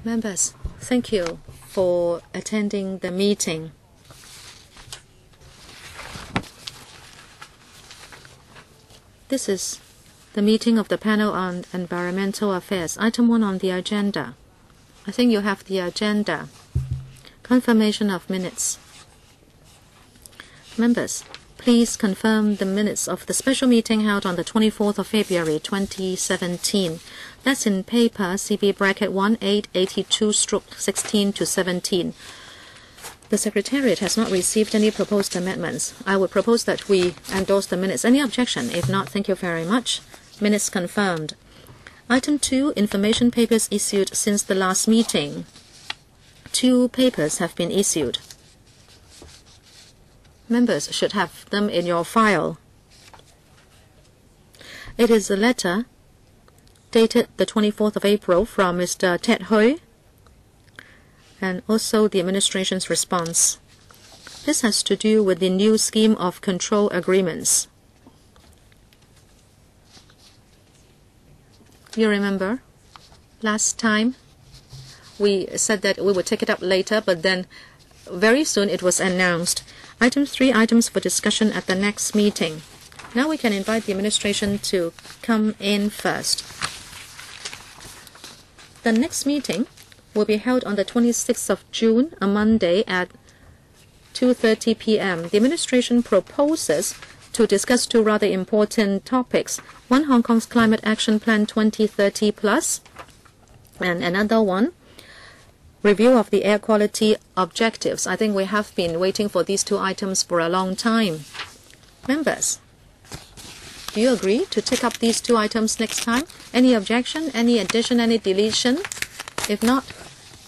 Members, thank you for attending the meeting. This is the meeting of the panel on environmental affairs. Item 1 on the agenda. I think you have the agenda. Confirmation of minutes. Members, please confirm the minutes of the special meeting held on the 24th of February 2017. That's in paper CB bracket 1882/16 to 17. The Secretariat has not received any proposed amendments. I would propose that we endorse the minutes. Any objection? If not, thank you very much. Minutes confirmed. Item 2, information papers issued since the last meeting. 2 papers have been issued. Members should have them in your file. It is a letter dated the 24th of April from Mr. Ted Hui, and also the administration's response. This has to do with the new scheme of control agreements. You remember last time we said that we would take it up later, but then very soon it was announced. Item 3, items for discussion at the next meeting. Now we can invite the administration to come in first. The next meeting will be held on the 26th of June, a Monday at 2:30 p.m. The administration proposes to discuss 2 rather important topics. One, Hong Kong's Climate Action Plan 2030 Plus, and another one, review of the air quality objectives. I think we have been waiting for these 2 items for a long time. Members, do you agree to take up these 2 items next time? Any objection, any addition, any deletion? If not,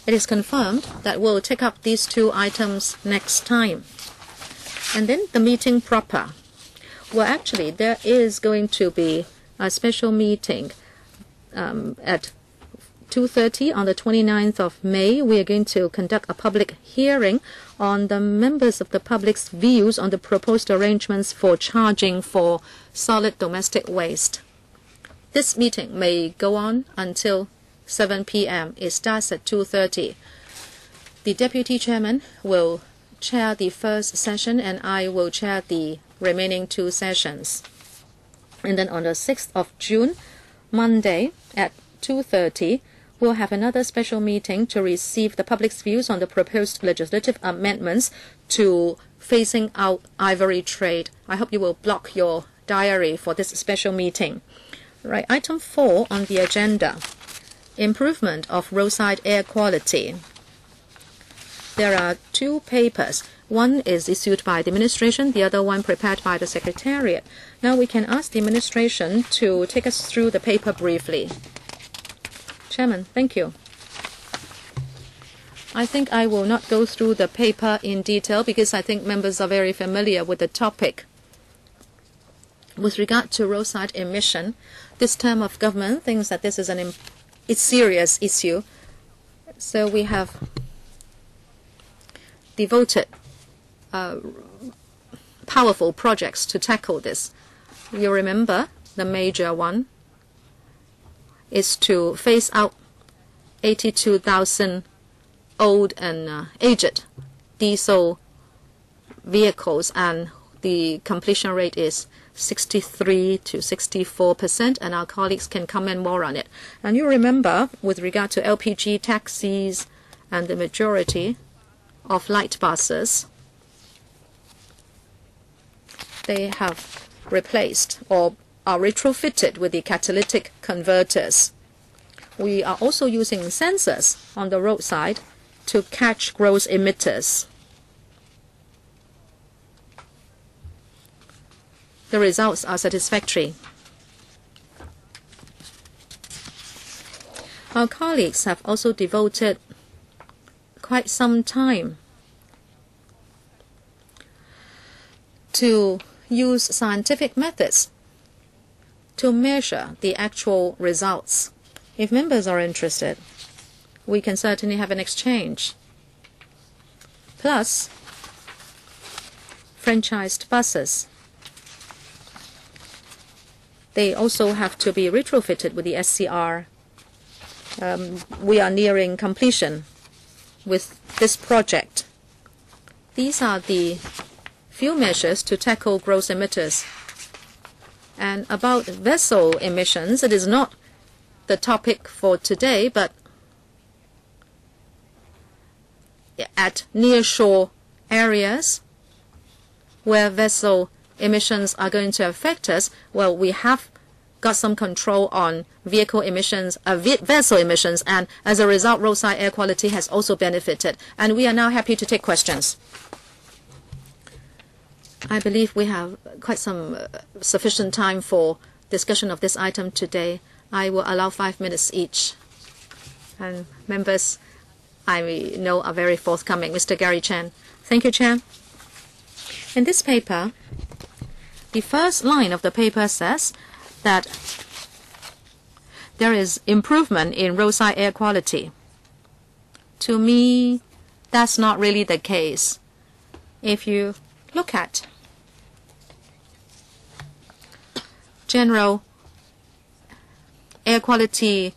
it is confirmed that we'll take up these 2 items next time. And then the meeting proper. Well, actually, there is going to be a special meeting at 2:30 on the 29th of May. We are going to conduct a public hearing on the members of the public's views on the proposed arrangements for charging for solid domestic waste. This meeting may go on until 7 p.m. It starts at 2:30. The Deputy Chairman will chair the first session, and I will chair the remaining 2 sessions. And then on the 6th of June, Monday at 2:30, we'll have another special meeting to receive the public's views on the proposed legislative amendments to phasing out ivory trade. I hope you will block your diary for this special meeting. Right, item 4 on the agenda. Improvement of roadside air quality. There are 2 papers. One is issued by the administration, the other one prepared by the Secretariat. Now we can ask the administration to take us through the paper briefly. Chairman, thank you. I think I will not go through the paper in detail because I think members are very familiar with the topic. With regard to roadside emission, this term of government thinks that this is a serious issue. So we have devoted powerful projects to tackle this. You remember the major one is to phase out 82,000 old and aged diesel vehicles, and the completion rate is 63 to 64%, and our colleagues can comment more on it. And you remember with regard to LPG taxis and the majority of light buses, they have replaced or are retrofitted with the catalytic converters. We are also using sensors on the roadside to catch gross emitters. The results are satisfactory. Our colleagues have also devoted quite some time to use scientific methods to measure the actual results. If members are interested, we can certainly have an exchange. Plus, franchised buses, they also have to be retrofitted with the SCR we are nearing completion with this project. These are the few measures to tackle gross emitters. And about vessel emissions, it is not the topic for today, but at nearshore areas where vessel emissions are going to affect us, well, we have got some control on vehicle emissions, vessel emissions, and as a result, roadside air quality has also benefited. And we are now happy to take questions. I believe we have quite some sufficient time for discussion of this item today. I will allow 5 minutes each. And members, I know, are very forthcoming. Mr. Gary Chan. Thank you, Chair. In this paper, the first line of the paper says that there is improvement in roadside air quality. To me, that's not really the case. If you look at general air quality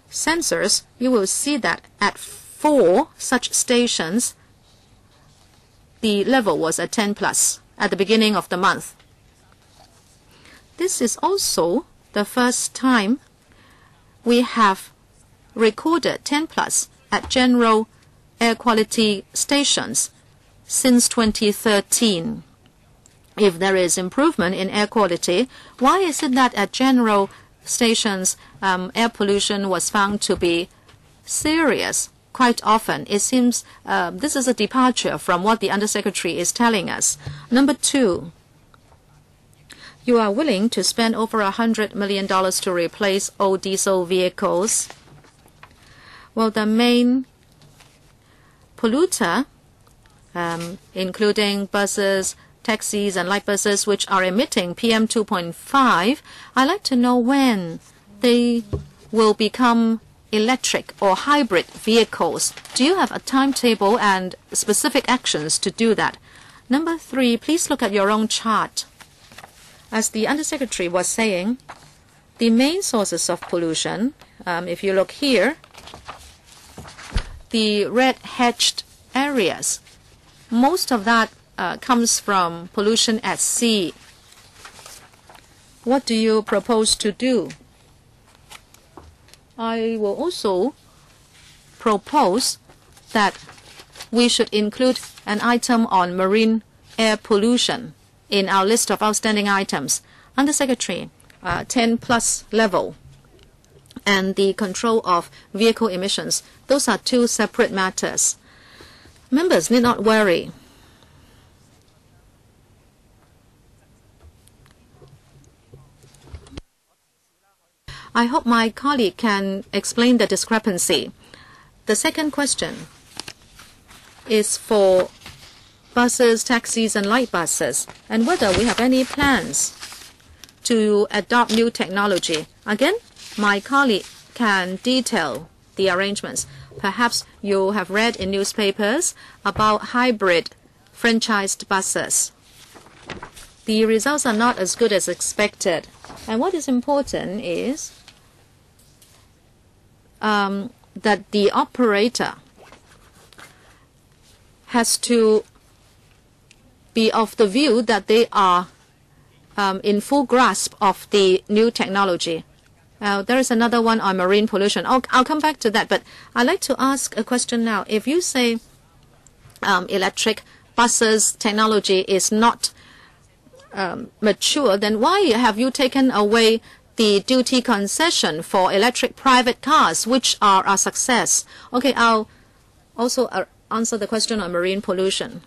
sensors, you will see that at 4 such stations, the level was at 10 plus at the beginning of the month. This is also the first time we have recorded 10 plus at general air quality stations since 2013. If there is improvement in air quality, why is it that at general stations air pollution was found to be serious quite often? It seems this is a departure from what the Undersecretary is telling us. Number 2, you are willing to spend over $100 million to replace old diesel vehicles. Well, the main polluter, including buses, taxis and light buses, which are emitting PM 2.5, I'd like to know when they will become electric or hybrid vehicles. Do you have a timetable and specific actions to do that? Number 3, please look at your own chart. As the Undersecretary was saying, the main sources of pollution, if you look here, the red hatched areas, most of that comes from pollution at sea. What do you propose to do? I will also propose that we should include an item on marine air pollution in our list of outstanding items. Undersecretary, 10 plus level and the control of vehicle emissions. Those are 2 separate matters. Members need not worry. I hope my colleague can explain the discrepancy. The second question is for buses, taxis, and light buses, and whether we have any plans to adopt new technology. Again, my colleague can detail the arrangements. Perhaps you have read in newspapers about hybrid franchised buses. The results are not as good as expected. And what is important is that the operator has to be of the view that they are in full grasp of the new technology. There is another one on marine pollution. I'll come back to that, but I'd like to ask a question now. If you say electric buses technology is not mature, then why have you taken away the duty concession for electric private cars, which are a success? Okay, I'll also answer the question on marine pollution.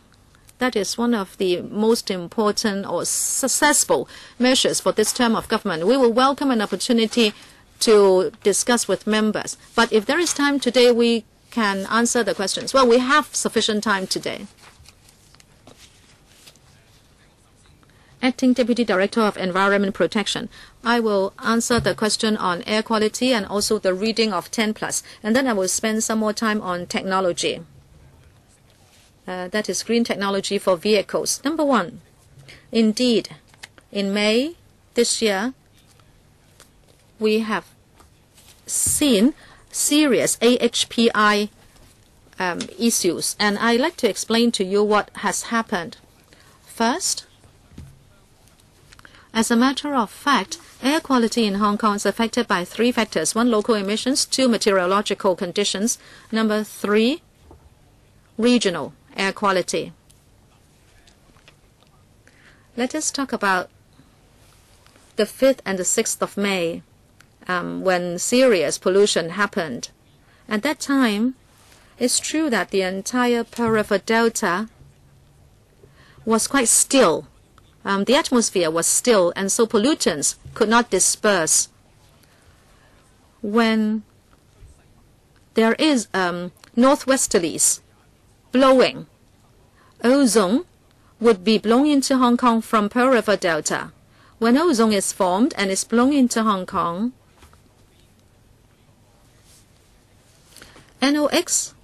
That is one of the most important or successful measures for this term of government. We will welcome an opportunity to discuss with members. But if there is time today, we can answer the questions. Well, we have sufficient time today. Acting Deputy Director of Environment Protection. I will answer the question on air quality and also the reading of 10 plus. And then I will spend some more time on technology. That is green technology for vehicles. Number 1, indeed, in May this year, we have seen serious AHPI issues, and I'd like to explain to you what has happened. First, as a matter of fact, air quality in Hong Kong is affected by 3 factors: 1, local emissions; 2, meteorological conditions; number 3, regional air quality. Let us talk about the 5th and the 6th of May, when serious pollution happened. At that time, it's true that the entire Pearl River Delta was quite still. The atmosphere was still, and so pollutants could not disperse. When there is northwesterlies blowing, ozone would be blown into Hong Kong from Pearl River Delta. When ozone is formed and is blown into Hong Kong, NOx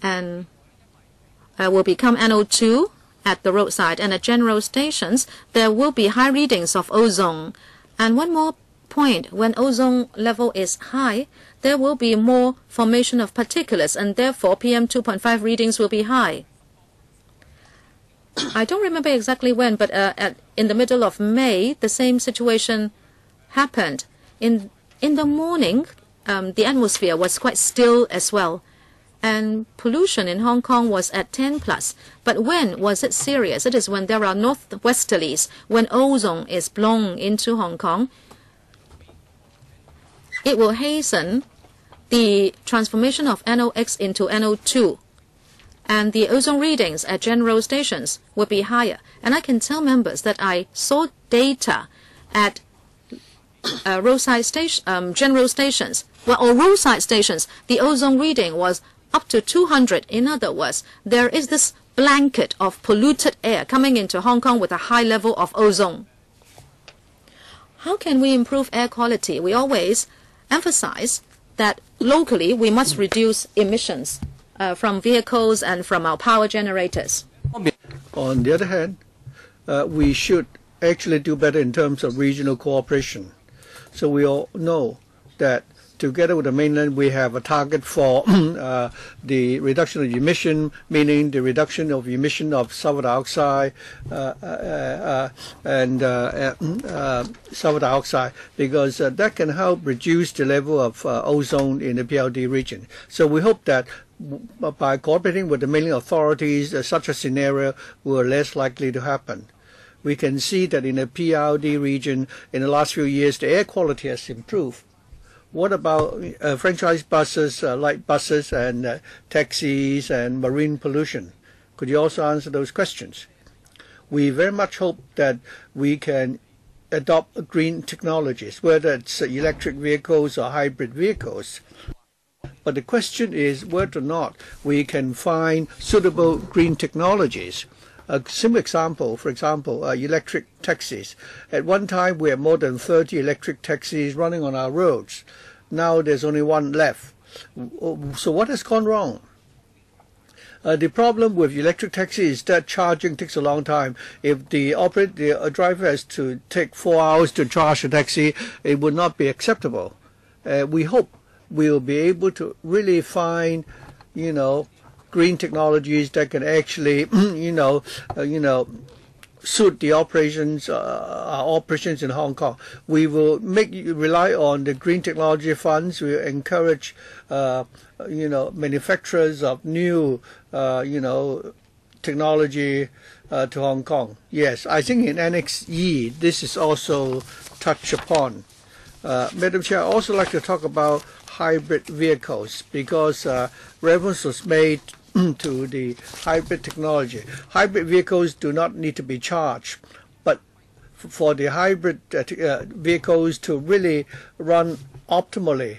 and will become NO2 at the roadside, and at general stations there will be high readings of ozone. And one more point, when ozone level is high, there will be more formation of particulates, and therefore PM 2.5 readings will be high. I don't remember exactly when, but in the middle of May, the same situation happened. In the morning, the atmosphere was quite still as well, and pollution in Hong Kong was at 10+. But when was it serious? It is when there are northwesterlies, when ozone is blown into Hong Kong. It will hasten the transformation of NOx into NO2, and the ozone readings at general stations will be higher. And I can tell members that I saw data at roadside station, general stations, or roadside stations. The ozone reading was up to 200. In other words, there is this blanket of polluted air coming into Hong Kong with a high level of ozone. How can we improve air quality? We always emphasize that locally we must reduce emissions from vehicles and from our power generators. On the other hand, we should actually do better in terms of regional cooperation. So we all know that together with the mainland, we have a target for the reduction of emission, meaning the reduction of emission of sulfur dioxide and sulfur dioxide, because that can help reduce the level of ozone in the PLD region. So we hope that by cooperating with the mainland authorities, such a scenario will less likely to happen. We can see that in the PLD region, in the last few years, the air quality has improved. What about franchise buses, light buses, and taxis and marine pollution? Could you also answer those questions? We very much hope that we can adopt green technologies, whether it's electric vehicles or hybrid vehicles. But the question is whether or not we can find suitable green technologies. A simple example, for example, electric taxis. At one time, we had more than 30 electric taxis running on our roads. Now there's only one left. So what has gone wrong? The problem with electric taxis is that charging takes a long time. If the driver has to take 4 hours to charge a taxi, it would not be acceptable. We hope we'll be able to really find, green technologies that can actually, suit the operations, our operations in Hong Kong. We will rely on the green technology funds. We encourage, manufacturers of new, technology to Hong Kong. Yes, I think in Annex E, this is also touched upon. Madam Chair, I also like to talk about hybrid vehicles, because reference was made to the hybrid technology. Hybrid vehicles do not need to be charged, but for the hybrid vehicles to really run optimally.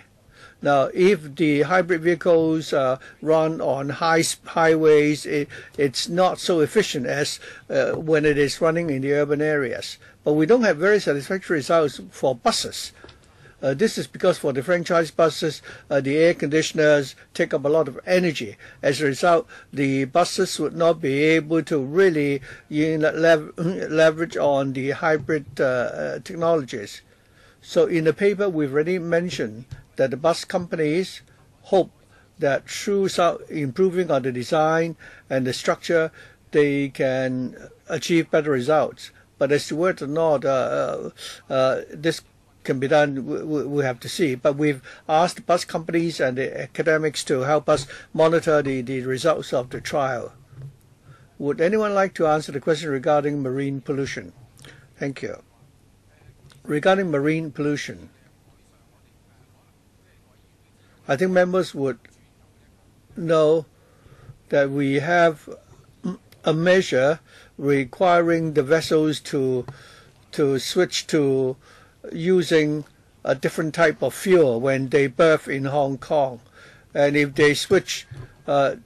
Now, if the hybrid vehicles run on highways, it's not so efficient as when it is running in the urban areas. But we don't have very satisfactory results for buses. This is because for the franchise buses, the air conditioners take up a lot of energy. As a result, the buses would not be able to really leverage on the hybrid technologies. So in the paper, we've already mentioned that the bus companies hope that through improving on the design and the structure, they can achieve better results. But as to whether or not this can be done, we have to see. But we've asked bus companies and the academics to help us monitor the results of the trial. Would anyone like to answer the question regarding marine pollution? Thank you. Regarding marine pollution, I think members would know that we have a measure requiring the vessels to switch to using a different type of fuel when they berth in Hong Kong, and if they switch to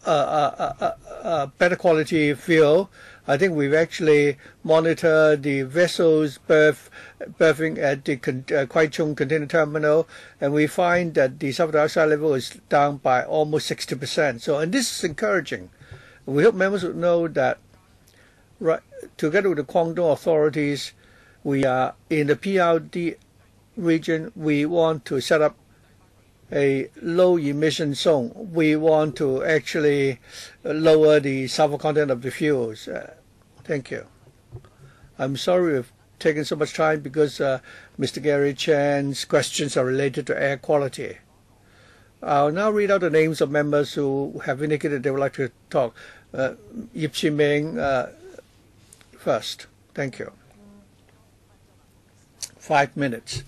a better quality fuel, I think we've actually monitored the vessels berthing at the Kwai Chung container terminal, and we find that the sulfur dioxide level is down by almost 60%. So, and this is encouraging. We hope members would know that, right, together with the Guangdong authorities, we are in the PRD region. We want to set up a low emission zone. We want to actually lower the sulfur content of the fuels. Thank you. I'm sorry we've taken so much time because Mr. Gary Chan's questions are related to air quality. I'll now read out the names of members who have indicated they would like to talk. Yip Chi Ming first. Thank you. 5 minutes.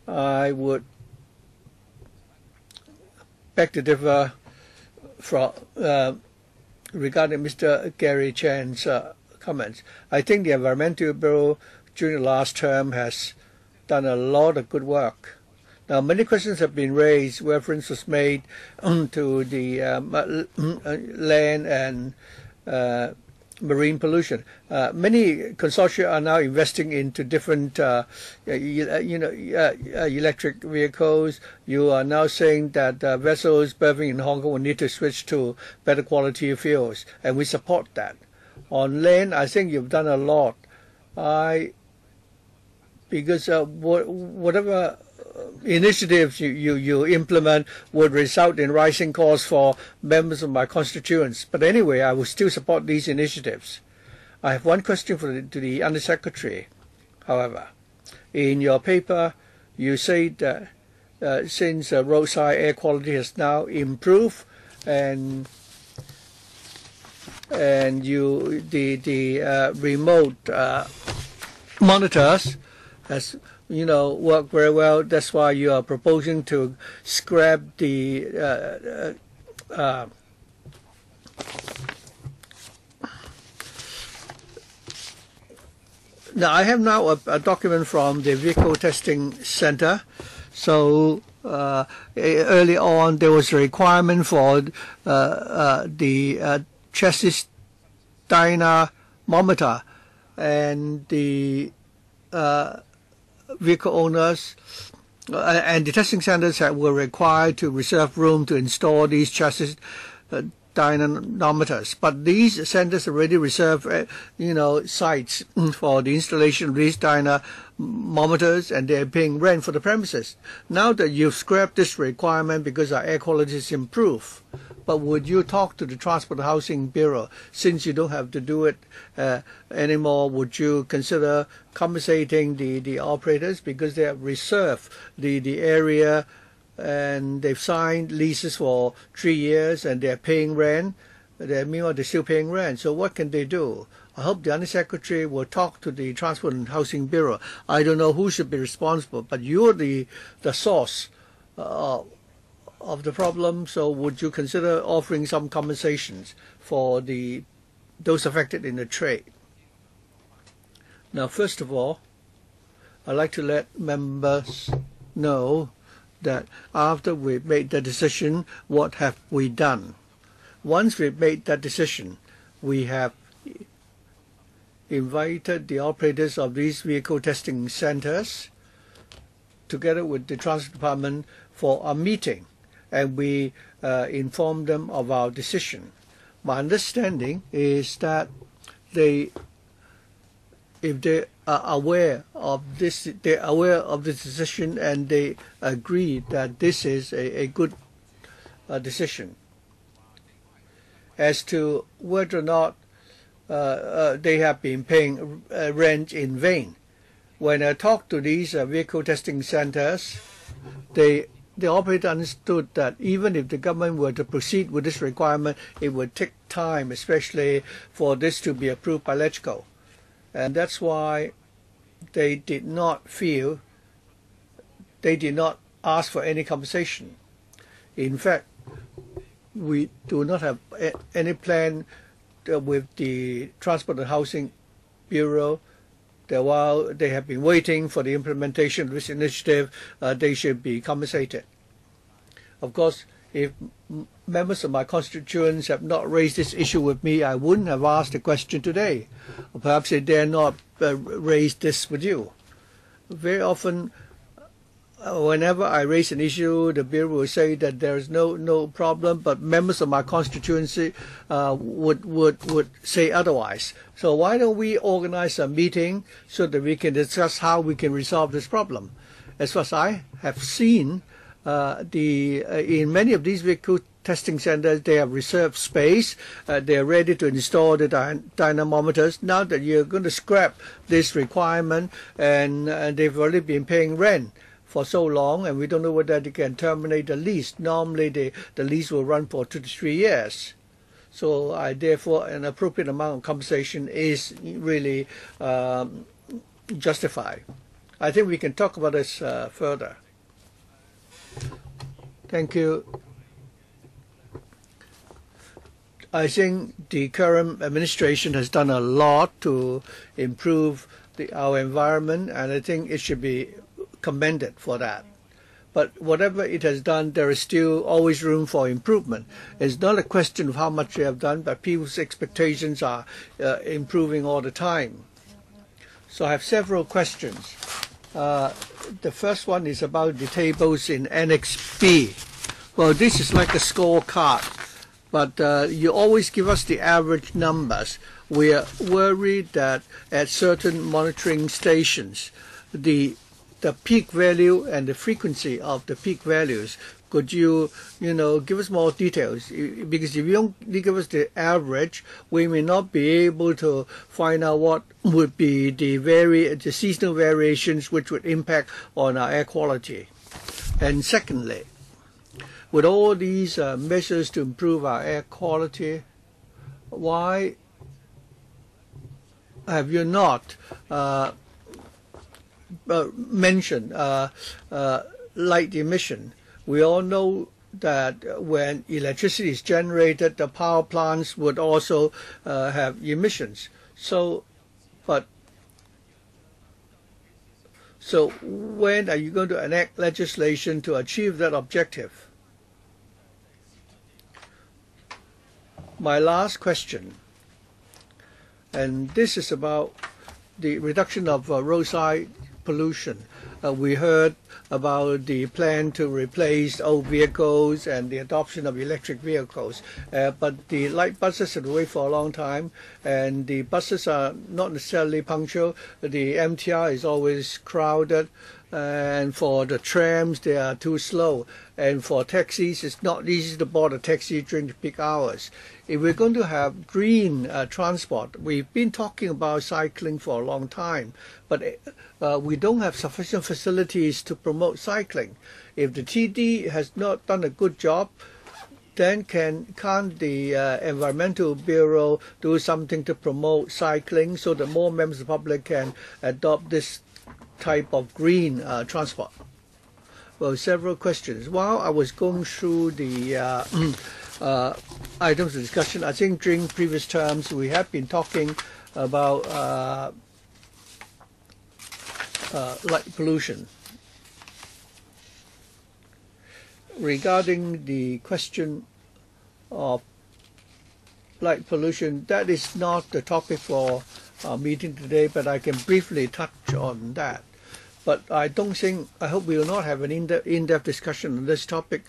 I would beg to differ from regarding Mr. Gary Chan's comments. I think the Environmental Bureau during the last term has done a lot of good work. Now, many questions have been raised. Reference was made to the land and marine pollution. Many consortia are now investing into different, electric vehicles. You are now saying that vessels berthing in Hong Kong will need to switch to better quality fuels, and we support that. On land, I think you've done a lot. Because whatever initiatives you implement would result in rising costs for members of my constituents. But anyway, I will still support these initiatives. I have one question to the Undersecretary, however. In your paper, you say that since roadside air quality has now improved and the remote monitors has work very well. That's why you are proposing to scrap the now I have now a document from the Vehicle Testing Center. So early on there was a requirement for the chassis dynamometer, and the vehicle owners and the testing centers were required to reserve room to install these chassis dynamometers. But these centers already reserve, sites for the installation of these dynamometers, and they're paying rent for the premises. Now that you've scrapped this requirement because our air quality is improved, but would you talk to the Transport and Housing Bureau, since you don't have to do it anymore? Would you consider compensating the operators because they have reserved the area, and they've signed leases for 3 years and they're paying rent? Meanwhile, they're still paying rent. So what can they do? I hope the Undersecretary will talk to the Transport and Housing Bureau. I don't know who should be responsible, but you're the source of the problem. So would you consider offering some compensations for those affected in the trade? Now, first of all, I'd like to let members know that after we've made the decision, what have we done? Once we've made that decision, we have invited the operators of these vehicle testing centers together with the Transport Department for a meeting, and we informed them of our decision. My understanding is that they if they are aware of this, they're aware of the decision and they agree that this is a good decision. As to whether or not they have been paying rent in vain, when I talked to these vehicle testing centers, the operator understood that even if the government were to proceed with this requirement, it would take time, especially for this to be approved by LegCo. And that's why they did not ask for any compensation. In fact, we do not have any plan with the Transport and Housing Bureau that while they have been waiting for the implementation of this initiative, they should be compensated. Of course, if members of my constituents have not raised this issue with me, I wouldn't have asked the question today. Or perhaps they dare not raise this with you. Very often, whenever I raise an issue, the Bureau will say that there is no problem, but members of my constituency would say otherwise. So why don't we organize a meeting so that we can discuss how we can resolve this problem? As far as I have seen, in many of these vehicle testing centers, they have reserved space. They are ready to install the dynamometers. Now that you're going to scrap this requirement, and they've already been paying rent for so long, and we don't know whether they can terminate the lease. Normally, the lease will run for 2 to 3 years. So, therefore, an appropriate amount of compensation is really justified. I think we can talk about this further. Thank you. I think the current administration has done a lot to improve our environment, and I think it should be commended for that. But whatever it has done, there is still always room for improvement. It's not a question of how much they have done, but people's expectations are improving all the time. So I have several questions. The first one is about the tables in Annex B. Well, this is like a scorecard, but you always give us the average numbers. We are worried that at certain monitoring stations, the peak value and the frequency of the peak values, could you give us more details? Because if you only give us the average, we may not be able to find out what would be the seasonal variations which would impact on our air quality. And secondly, with all these measures to improve our air quality, why have you not mentioned light emission? We all know that when electricity is generated, the power plants would also have emissions. So when are you going to enact legislation to achieve that objective? My last question, and this is about the reduction of roadside pollution. We heard about the plan to replace old vehicles and the adoption of electric vehicles. But the light buses have to wait for a long time, and the buses are not necessarily punctual. The MTR is always crowded, and for the trams, they are too slow. And for taxis, it's not easy to board a taxi during the peak hours. If we're going to have green transport, we've been talking about cycling for a long time, but we don't have sufficient facilities to promote cycling. If the TD has not done a good job, then can't the Environmental Bureau do something to promote cycling so that more members of the public can adopt this type of green transport? Well, several questions. While I was going through the items of discussion, I think during previous terms we have been talking about light pollution. Regarding the question of light pollution, that is not the topic for our meeting today, but I can briefly touch on that. But I hope we will not have an in-depth discussion on this topic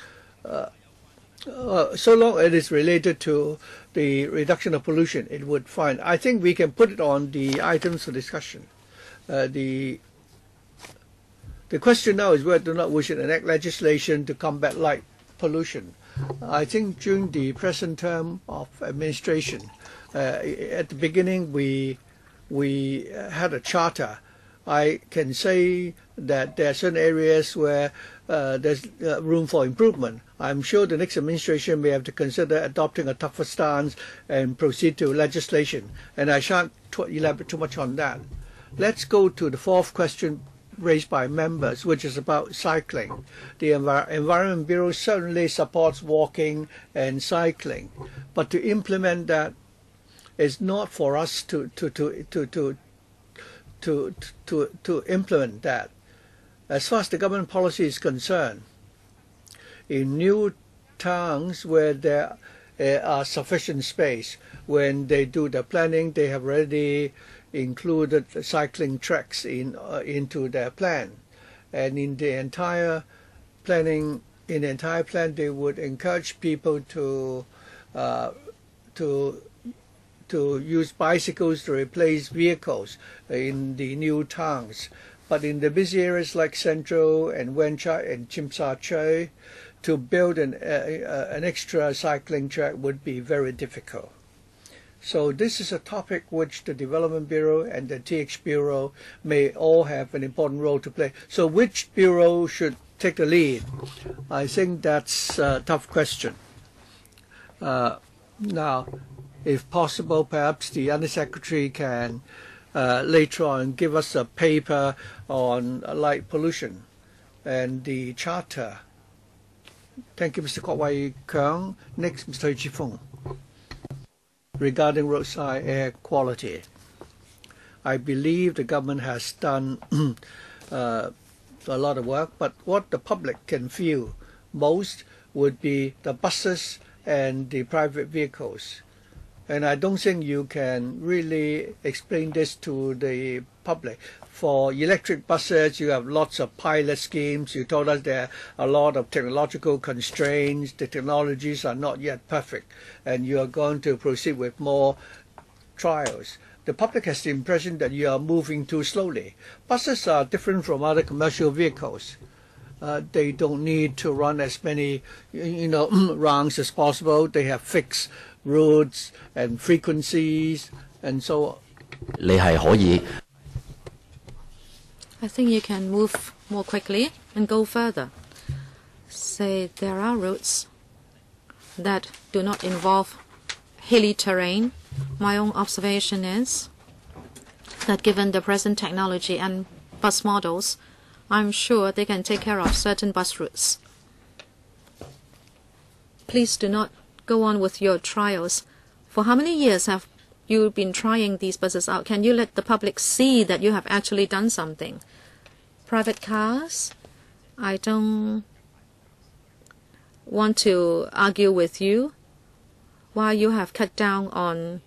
So long as it is related to the reduction of pollution, it would fine. I think we can put it on the items for discussion. The question now is whether or not we should enact legislation to combat light pollution. I think during the present term of administration, at the beginning we had a charter. I can say that there are certain areas where there's room for improvement. I'm sure the next administration may have to consider adopting a tougher stance and proceed to legislation. And I shan't elaborate too much on that. Let's go to the fourth question raised by members, which is about cycling. The Environment Bureau certainly supports walking and cycling, but to implement that is not for us to implement that. As far as the government policy is concerned, in new towns where there are sufficient space, when they do the planning, they have already included cycling tracks into their plan, and in the entire plan, they would encourage people to use bicycles to replace vehicles in the new towns. But in the busy areas like Central and Wan Chai and Tsim Sha Tsui, to build an extra cycling track would be very difficult. So this is a topic which the Development Bureau and the TH Bureau may all have an important role to play. So which bureau should take the lead? I think that's a tough question. Now, if possible, perhaps the Undersecretary can later on give us a paper on light pollution and the charter. Thank you, Mr. Hon HUI Chi-fung. Next, Mr. Hon HUI Chi-fung. Regarding roadside air quality, I believe the government has done a lot of work, but what the public can feel most would be the buses and the private vehicles. And I don't think you can really explain this to the public. For electric buses, you have lots of pilot schemes. You told us there are a lot of technological constraints. The technologies are not yet perfect, and you are going to proceed with more trials. The public has the impression that you are moving too slowly. Buses are different from other commercial vehicles. They don't need to run as many, rounds as possible. They have fixed routes and frequencies and so on. 你係可以 I think you can move more quickly and go further. Say there are routes that do not involve hilly terrain. My own observation is that given the present technology and bus models, I'm sure they can take care of certain bus routes. Please do not go on with your trials. For how many years have you been trying these buses out? Can you let the public see that you have actually done something? Private cars, I don't want to argue with you. While you have cut down on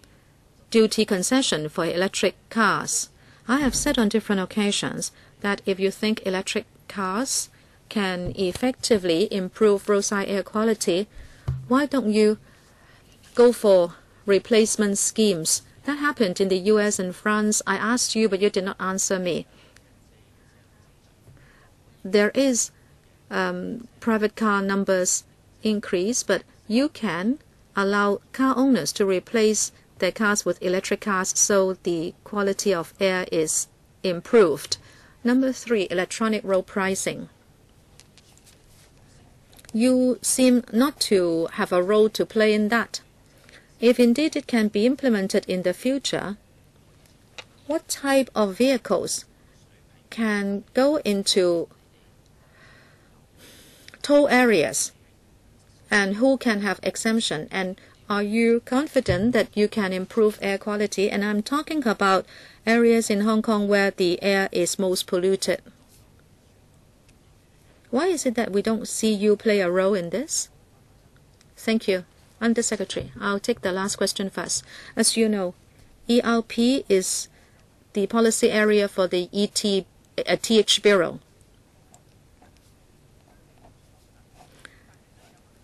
duty concession for electric cars, I have said on different occasions that if you think electric cars can effectively improve roadside air quality, why don't you go for replacement schemes? That happened in the US and France. I asked you, but you did not answer me. There is private car numbers increase, but you can allow car owners to replace their cars with electric cars so the quality of air is improved. Number 3, electronic road pricing. You seem not to have a role to play in that. If indeed it can be implemented in the future, what type of vehicles can go into toll areas and who can have exemption? And are you confident that you can improve air quality? And I'm talking about areas in Hong Kong where the air is most polluted. Why is it that we don't see you play a role in this? Thank you. Undersecretary, I'll take the last question first. As you know, ERP is the policy area for the TH Bureau.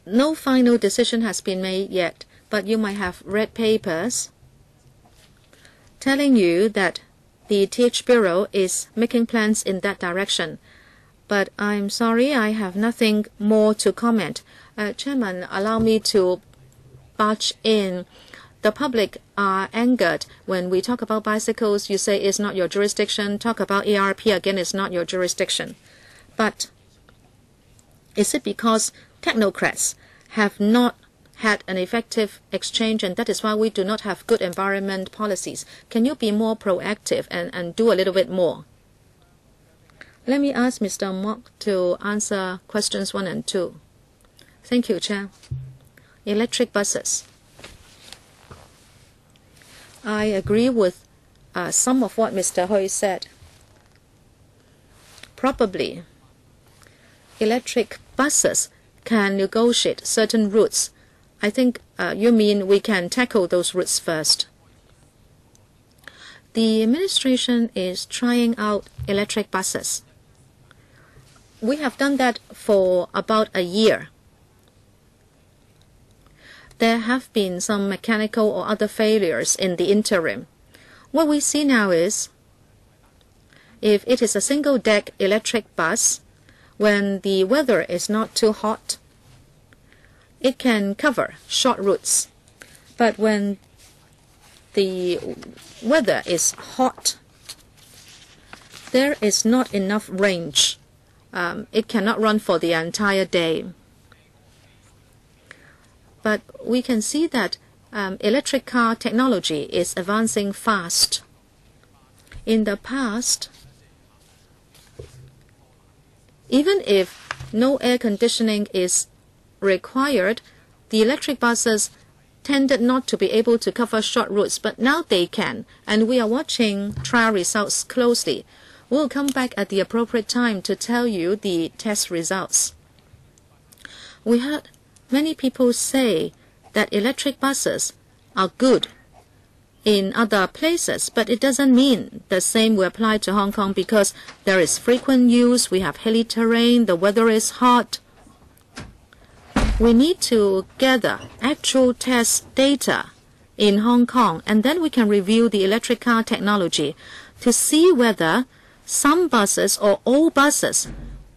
no final decision has been made yet, but you might have read papers telling you that the TH Bureau is making plans in that direction. But I'm sorry, I have nothing more to comment. Chairman, allow me to barge in. The public are angered when we talk about bicycles. You say it's not your jurisdiction. Talk about ERP again, it's not your jurisdiction. But is it because technocrats have not had an effective exchange, and that is why we do not have good environment policies? Can you be more proactive and do a little bit more? Let me ask Mr. Mok to answer questions 1 and 2. Thank you, Chair. Electric buses. I agree with some of what Mr. Hui said. Probably, electric buses can negotiate certain routes. I think you mean we can tackle those routes first. The administration is trying out electric buses. We have done that for about a year. There have been some mechanical or other failures in the interim. What we see now is, if it is a single-deck electric bus, when the weather is not too hot, it can cover short routes. But when the weather is hot, there is not enough range. It cannot run for the entire day. But we can see that electric car technology is advancing fast. In the past, even if no air conditioning is required, the electric buses tended not to be able to cover short routes, but now they can, and we are watching trial results closely. We'll come back at the appropriate time to tell you the test results. We heard many people say that electric buses are good in other places, but it doesn't mean the same will apply to Hong Kong, because there is frequent use, we have hilly terrain, the weather is hot. We need to gather actual test data in Hong Kong, and then we can review the electric car technology to see whether some buses or all buses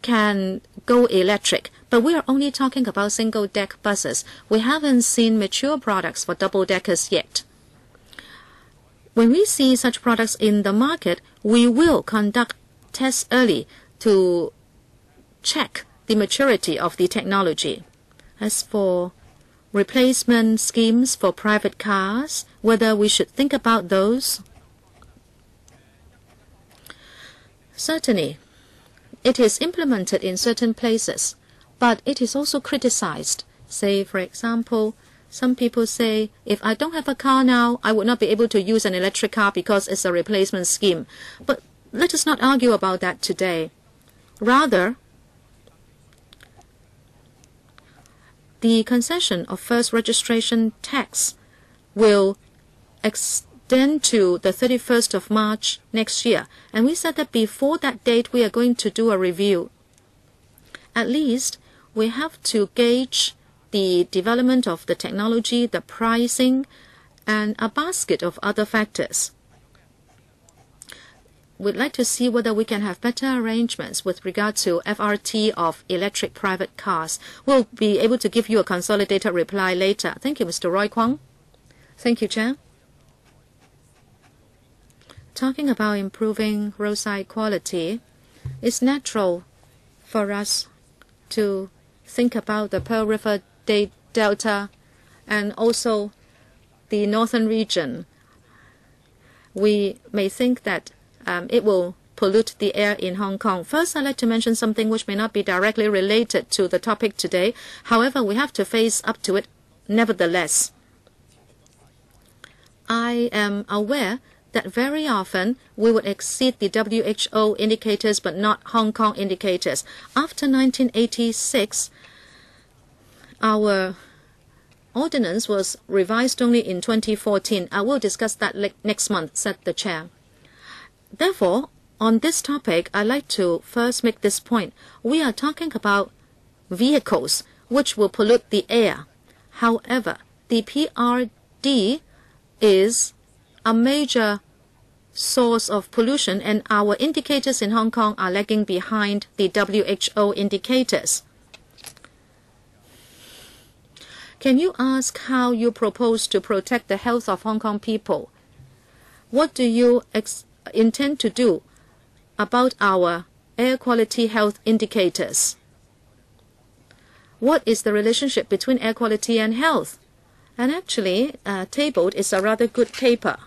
can go electric. But we are only talking about single-deck buses. We haven't seen mature products for double-deckers yet. When we see such products in the market, we will conduct tests early to check the maturity of the technology. As for replacement schemes for private cars, whether we should think about those, certainly, it is implemented in certain places, but it is also criticized. Say, for example, some people say, if I don't have a car now, I would not be able to use an electric car because it's a replacement scheme. But let us not argue about that today. Rather, the concession of first registration tax will extend to the 31st of March next year. And we said that before that date, we are going to do a review. At least, we have to gauge the development of the technology, the pricing, and a basket of other factors. We'd like to see whether we can have better arrangements with regard to FRT of electric private cars. We'll be able to give you a consolidated reply later. Thank you, Mr. Roy Kwong. Thank you, Chair. Talking about improving roadside quality, it's natural for us to think about the Pearl River Delta and also the northern region. We may think that it will pollute the air in Hong Kong. First, I'd like to mention something which may not be directly related to the topic today. However, we have to face up to it nevertheless. I am aware that very often we would exceed the WHO indicators but not Hong Kong indicators. After 1986, our ordinance was revised only in 2014. I will discuss that next month, said the chair. Therefore, on this topic, I'd like to first make this point. We are talking about vehicles which will pollute the air. However, the PRD is a major source of pollution, and our indicators in Hong Kong are lagging behind the WHO indicators. Can you ask how you propose to protect the health of Hong Kong people? What do you intend to do about our air quality health indicators? What is the relationship between air quality and health? And actually, tabled is a rather good paper.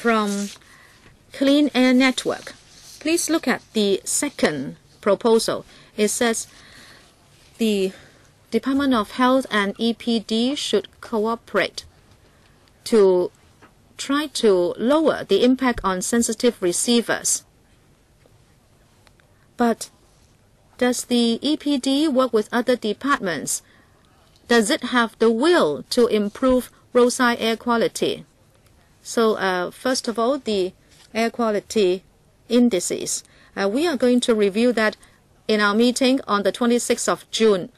From Clean Air Network. Please look at the second proposal. It says the Department of Health and EPD should cooperate to try to lower the impact on sensitive receivers. But does the EPD work with other departments? Does it have the will to improve roadside air quality? So first of all, the air quality indices. We are going to review that in our meeting on the 26th of June.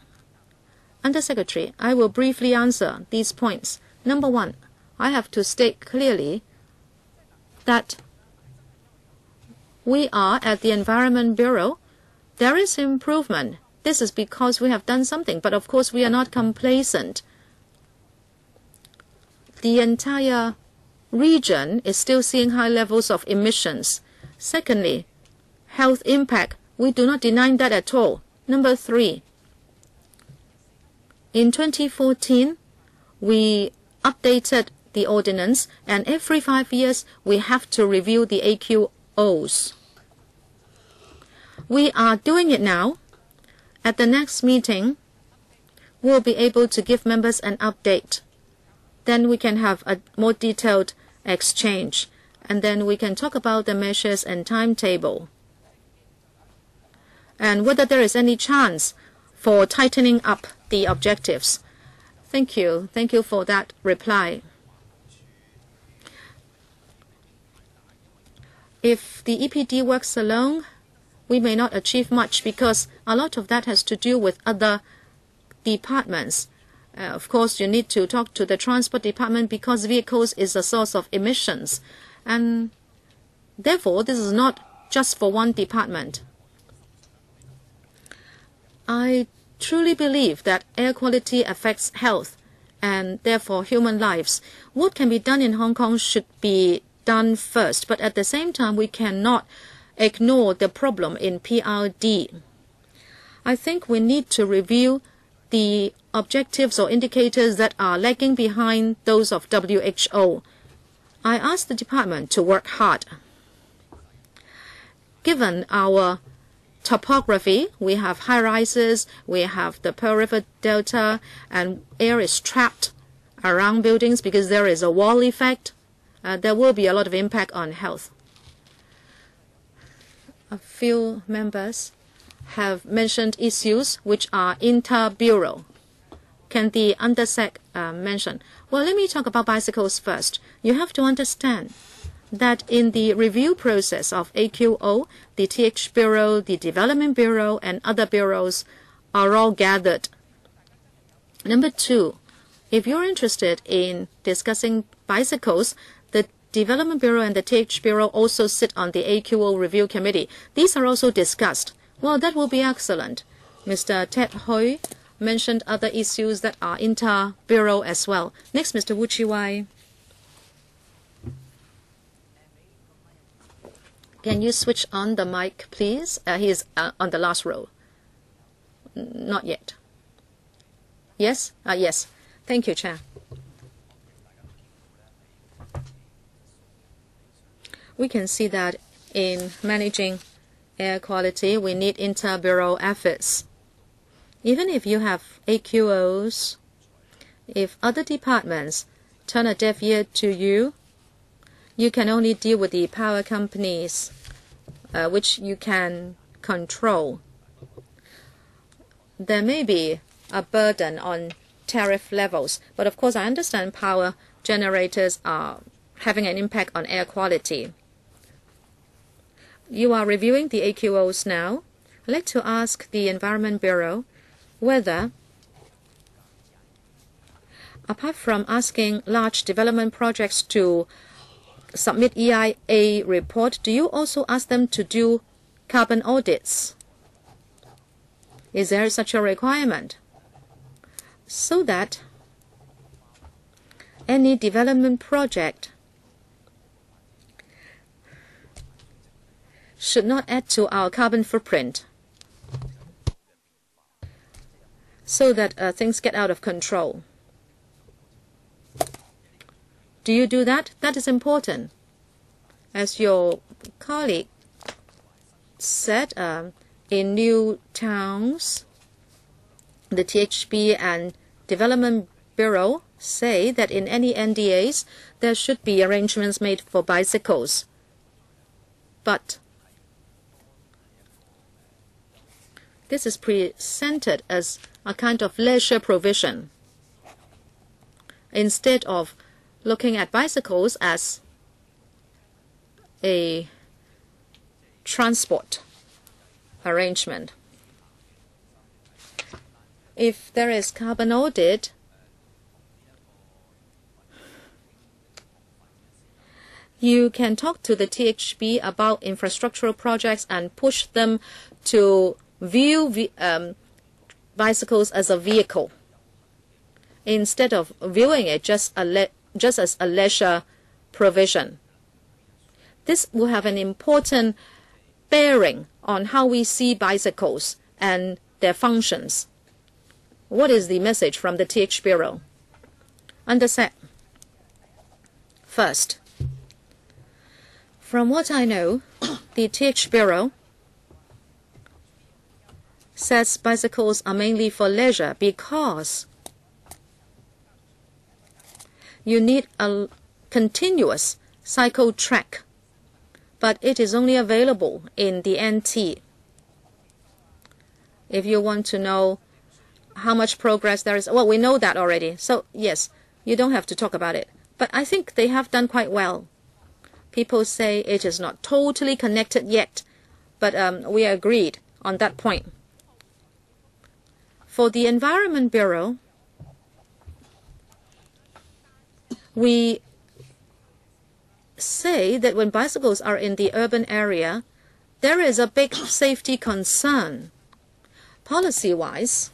Undersecretary, I will briefly answer these points. Number one, I have to state clearly that we are at the Environment Bureau. There is improvement. This is because we have done something, but of course we are not complacent. The entire region is still seeing high levels of emissions. Secondly, health impact. We do not deny that at all. Number three, in 2014, we updated the ordinance, and every 5 years we have to review the AQOs. We are doing it now. At the next meeting, we'll be able to give members an update. Then we can have a more detailed exchange, and then we can talk about the measures and timetable, and whether there is any chance for tightening up the objectives. Thank you. Thank you for that reply. If the EPD works alone, we may not achieve much because a lot of that has to do with other departments. Of course, you need to talk to the transport department because vehicles is a source of emissions. And therefore, this is not just for one department. I truly believe that air quality affects health and therefore human lives. What can be done in Hong Kong should be done first, but at the same time, we cannot ignore the problem in PRD. I think we need to review the objectives or indicators that are lagging behind those of WHO. I asked the department to work hard. Given our topography, we have high rises, we have the Pearl River Delta, and air is trapped around buildings because there is a wall effect. There will be a lot of impact on health. A few members have mentioned issues which are inter-bureau. Can the Undersec mention? Well, let me talk about bicycles first. You have to understand that in the review process of AQO, the TH Bureau, the Development Bureau, and other bureaus are all gathered. Number two, if you're interested in discussing bicycles, the Development Bureau and the TH Bureau also sit on the AQO review committee. These are also discussed. Well, that will be excellent. Mr. Ted Hui mentioned other issues that are inter-bureau as well. Next, Mr. Wu Chi-wai. Can you switch on the mic, please? He is on the last row. Not yet. Yes? Yes. Thank you, Chair. We can see that in managing air quality, we need inter-bureau efforts. Even if you have AQOs, if other departments turn a deaf ear to you, you can only deal with the power companies, which you can control. There may be a burden on tariff levels, but of course I understand power generators are having an impact on air quality. You are reviewing the AQOs now. I'd like to ask the Environment Bureau whether, apart from asking large development projects to submit EIA report, do you also ask them to do carbon audits? Is there such a requirement? So that any development project should not add to our carbon footprint, so that things get out of control. Do you do that? That is important. As your colleague said, in new towns, the THB and Development Bureau say that in any NDAs, there should be arrangements made for bicycles. But this is presented as a kind of leisure provision, instead of looking at bicycles as a transport arrangement. If there is carbon audit, you can talk to the THB about infrastructural projects and push them to view bicycles as a vehicle, instead of viewing it just as a leisure provision. This will have an important bearing on how we see bicycles and their functions. What is the message from the TH Bureau? Underset. First, from what I know, the TH Bureau says bicycles are mainly for leisure because you need a continuous cycle track, but it is only available in the NT. If you want to know how much progress there is, well, we know that already. So yes, you don't have to talk about it. But I think they have done quite well. People say it is not totally connected yet, but we agreed on that point. For the Environment Bureau, we say that when bicycles are in the urban area, there is a big safety concern. Policy-wise,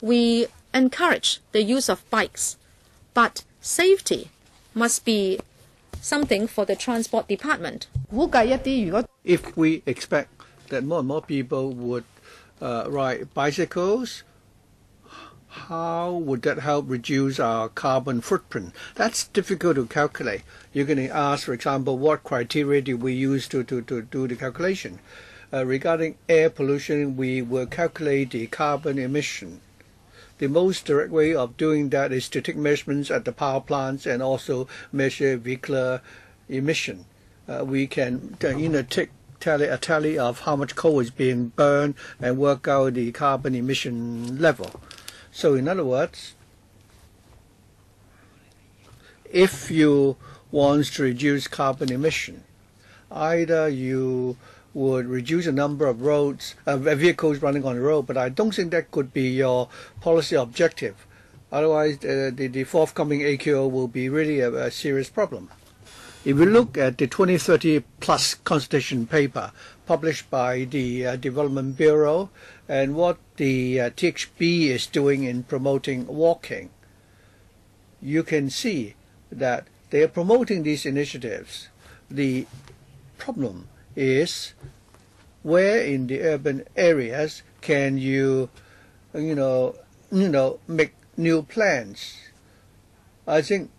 we encourage the use of bikes, but safety must be something for the transport department. If we expect that more and more people would ride bicycles, how would that help reduce our carbon footprint? That's difficult to calculate. You're going to ask, for example, what criteria do we use to do the calculation? Regarding air pollution, we will calculate the carbon emission. The most direct way of doing that is to take measurements at the power plants and also measure vehicular emission. We can take a tally of how much coal is being burned and work out the carbon emission level. So in other words, if you want to reduce carbon emission, either you would reduce the number of vehicles running on the road, but I don't think that could be your policy objective. Otherwise, the forthcoming AQO will be really a serious problem. If we look at the 2030 plus consultation paper published by the Development Bureau and what the THB is doing in promoting walking, you can see that they are promoting these initiatives. The problem is where in the urban areas can you make new plans. I think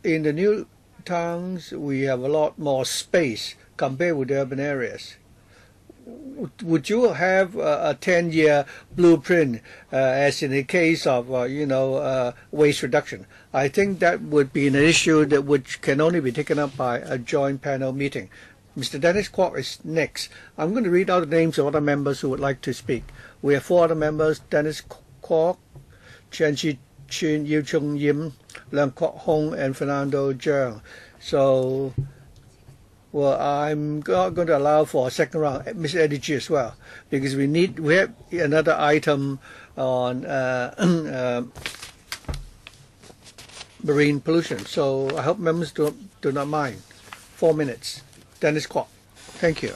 in the new towns we have a lot more space compared with the urban areas. Would you have a 10-year blueprint as in the case of waste reduction? I think that would be an issue that which can only be taken up by a joint panel meeting. Mr. Dennis Kwok is next. I'm going to read out the names of other members who would like to speak. We have 4 other members: Dennis Kwok, Chen Chi-chun, Yu Chung-yim, Leung Kwok Hong, and Fernando Zhang. So Well, I'm not going to allow for a second round, Ms. Eddie G as well, because we have another item on marine pollution. So I hope members do not mind. 4 minutes. Dennis Kwok. Thank you.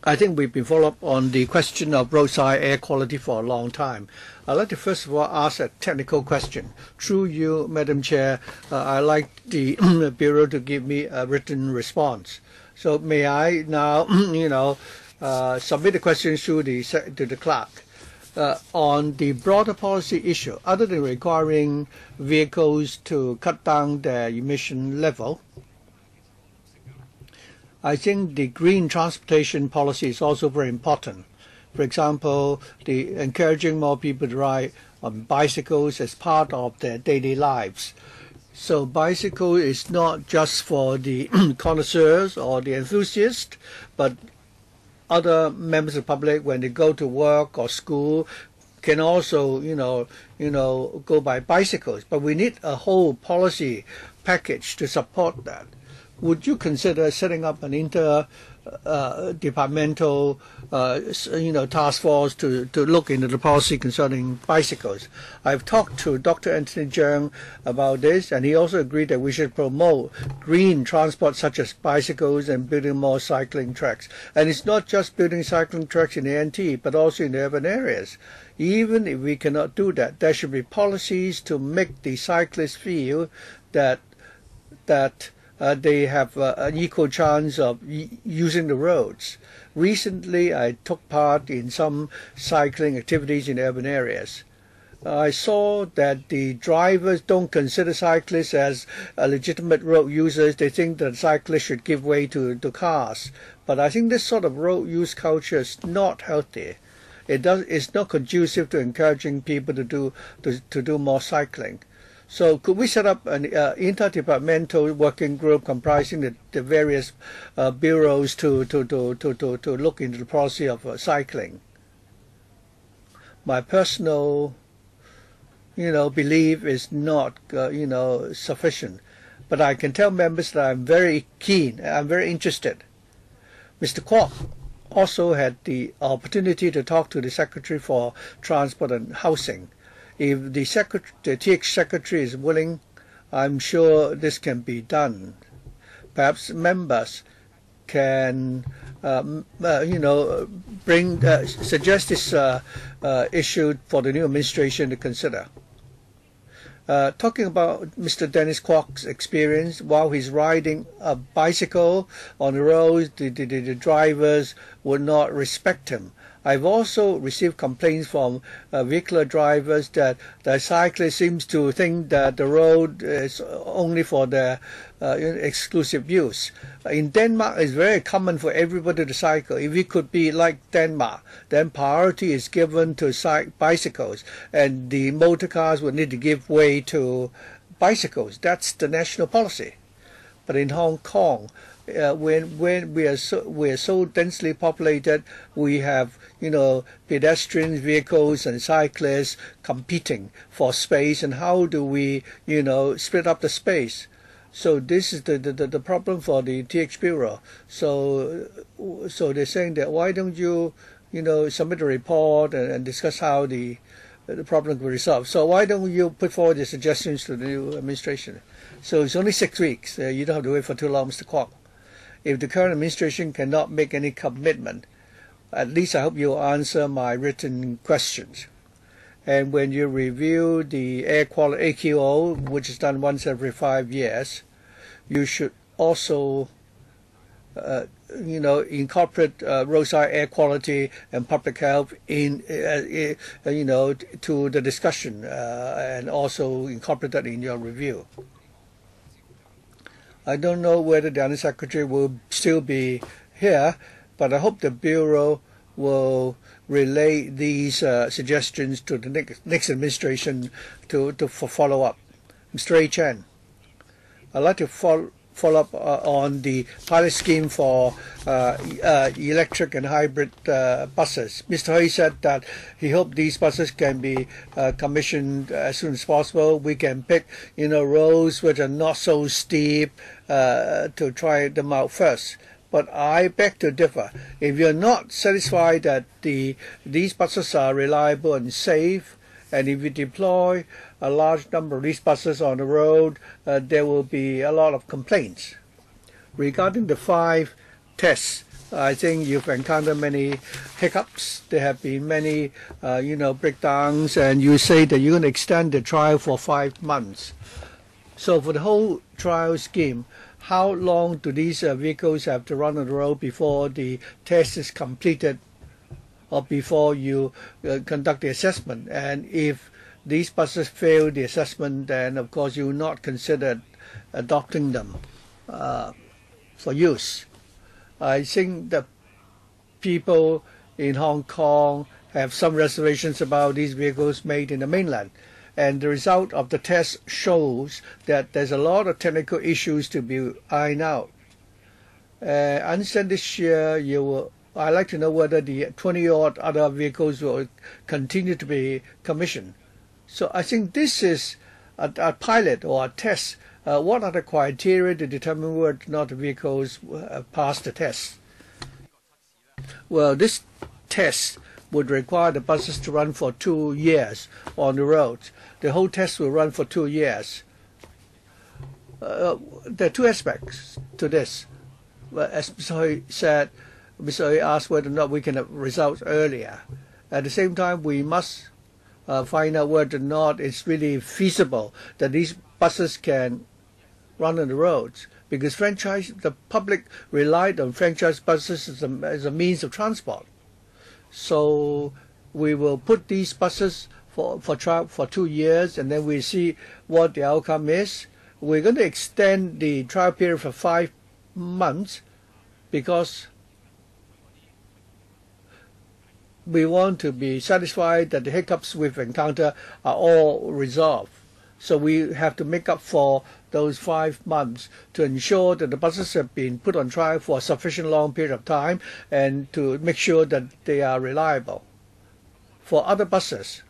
I think we've been following up on the question of roadside air quality for a long time. I'd like to first of all ask a technical question. Through you, Madam Chair, I'd like the Bureau to give me a written response. So may I now, submit the question to the clerk on the broader policy issue, other than requiring vehicles to cut down their emission level. I think the green transportation policy is also very important. For example, the encouraging more people to ride on bicycles as part of their daily lives. So bicycle is not just for the connoisseurs or the enthusiasts, but other members of the public, when they go to work or school, can also, go by bicycles. But we need a whole policy package to support that. Would you consider setting up an interdepartmental, task force to look into the policy concerning bicycles? I've talked to Dr. Anthony Cheung about this, and he also agreed that we should promote green transport such as bicycles and building more cycling tracks. And it's not just building cycling tracks in the NT, but also in the urban areas. Even if we cannot do that, there should be policies to make the cyclists feel that they have an equal chance of using the roads. Recently, I took part in some cycling activities in urban areas. I saw that the drivers don't consider cyclists as legitimate road users. They think that cyclists should give way to cars. But I think this sort of road use culture is not healthy. It's not conducive to encouraging people to do more cycling. So could we set up an interdepartmental working group comprising the various bureaus to look into the policy of cycling? My personal, belief is not, sufficient. But I can tell members that I'm very keen, I'm very interested. Mr. Kwok also had the opportunity to talk to the Secretary for Transport and Housing. If the TH Secretary is willing, I'm sure this can be done. Perhaps members can, suggest this issue for the new administration to consider. Talking about Mr. Dennis Kwok's experience, while he's riding a bicycle on the road, the drivers would not respect him. I've also received complaints from vehicular drivers that the cyclist seems to think that the road is only for their exclusive use. In Denmark, it's very common for everybody to cycle. If it could be like Denmark, then priority is given to bicycles, and the motor cars would need to give way to bicycles. That's the national policy. But in Hong Kong, when we are so densely populated, we have pedestrians, vehicles, and cyclists competing for space. And how do we split up the space? So this is the problem for the TH Bureau. So they're saying that why don't you submit a report and discuss how the problem can be resolved. So why don't you put forward the suggestions to the new administration? So it's only 6 weeks. You don't have to wait for too long, Mr. Kwok. If the current administration cannot make any commitment, at least I hope you'll answer my written questions. And when you review the air quality AQO, which is done once every 5 years, you should also incorporate roadside air quality and public health in to the discussion and also incorporate that in your review. I don't know whether the Under Secretary will still be here, but I hope the Bureau will relay these suggestions to the next administration for follow-up. Mr. A. Chen, I'd like to follow follow up on the pilot scheme for electric and hybrid buses. Mr. Hui said that he hoped these buses can be commissioned as soon as possible. We can pick, roads which are not so steep to try them out first. But I beg to differ. If you're not satisfied that these buses are reliable and safe, and if you deploy a large number of these buses on the road, there will be a lot of complaints. Regarding the 5 tests, I think you've encountered many hiccups. There have been many, breakdowns, and you say that you're going to extend the trial for 5 months. So for the whole trial scheme, how long do these vehicles have to run on the road before the test is completed or before you conduct the assessment? And if these buses fail the assessment, then of course you will not consider adopting them for use. I think that people in Hong Kong have some reservations about these vehicles made in the mainland. And the result of the test shows that there's a lot of technical issues to be ironed out. I understand this year I'd like to know whether the 20-odd other vehicles will continue to be commissioned. So I think this is a pilot or a test. What are the criteria to determine whether or not the vehicles pass the test? Well, this test would require the buses to run for 2 years on the road. The whole test will run for 2 years. There are 2 aspects to this. As Mr. Hui said, Mr. Hui asked whether or not we can have results earlier. At the same time, we must find out whether or not it's really feasible that these buses can run on the roads, because the public relied on franchise buses as a means of transport. So we will put these buses for trial for 2 years, and then we see what the outcome is. We're going to extend the trial period for 5 months because we want to be satisfied that the hiccups we've encountered are all resolved. So we have to make up for those 5 months to ensure that the buses have been put on trial for a sufficient long period of time and to make sure that they are reliable. For other buses,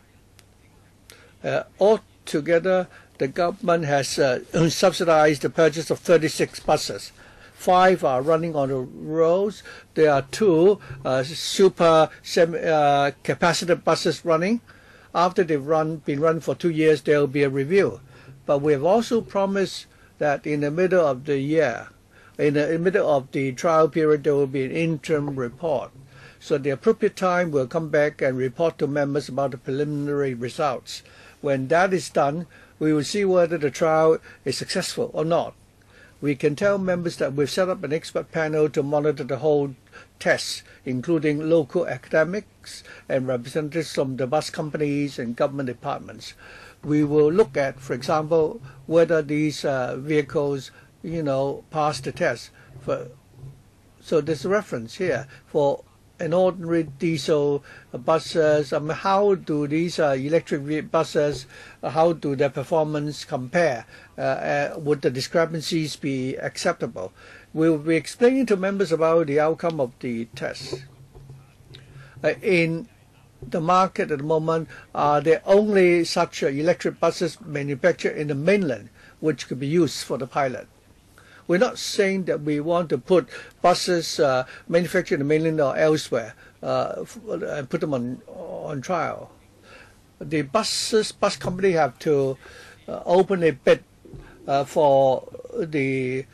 altogether, the government has subsidized the purchase of 36 buses. 5 are running on the roads. There are 2 super capacitor buses running. After they've been run for 2 years, there will be a review. But we have also promised that in the middle of the year, in the middle of the trial period, there will be an interim report. So at the appropriate time, we'll come back and report to members about the preliminary results. When that is done, we will see whether the trial is successful or not. We can tell members that we've set up an expert panel to monitor the whole test, including local academics and representatives from the bus companies and government departments. We will look at, for example, whether these vehicles, pass the test. So there's a reference here for an ordinary diesel buses. How do these electric buses, how do their performance compare? Would the discrepancies be acceptable? We will be explaining to members about the outcome of the test. In the market at the moment, there are only such electric buses manufactured in the mainland which could be used for the pilot. We're not saying that we want to put buses manufactured in the mainland or elsewhere and put them on trial. The bus company have to open a bid for the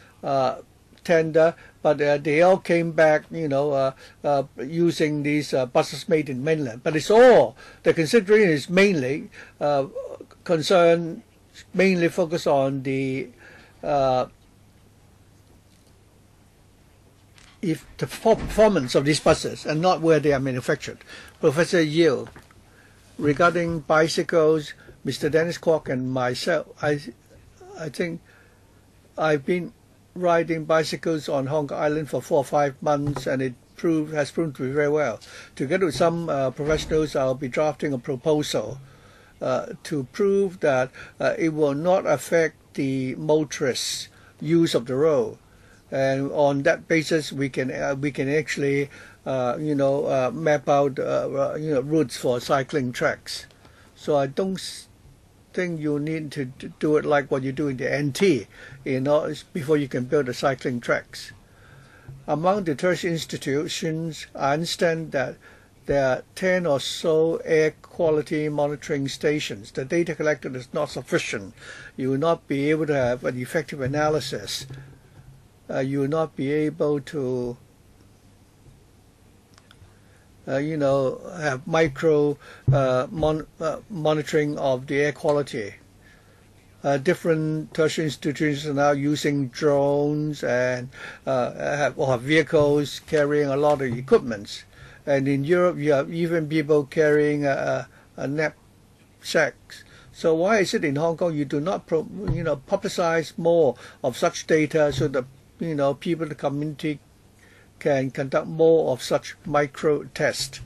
tender, but they all came back, using these buses made in mainland. But it's all, the consideration is mainly mainly focused on the performance of these buses and not where they are manufactured. Professor Yiu, regarding bicycles, Mr. Dennis Kwok and myself, I think I've been riding bicycles on Hong Kong Island for 4 or 5 months, and it has proven to be very well. Together with some professionals, I'll be drafting a proposal to prove that it will not affect the motorists, use of the road, and on that basis we can actually map out routes for cycling tracks. So I don't think you need to do it like what you do in the NT, before you can build the cycling tracks. Among the tertiary institutions, I understand that there are 10 or so air quality monitoring stations. The data collected is not sufficient. You will not be able to have an effective analysis. You will not be able to have micro monitoring of the air quality. Different tertiary institutions are now using drones and have vehicles carrying a lot of equipment. And in Europe, you have even people carrying knapsacks. So why is it in Hong Kong you do not publicize more of such data so that people in the community can conduct more of such micro tests?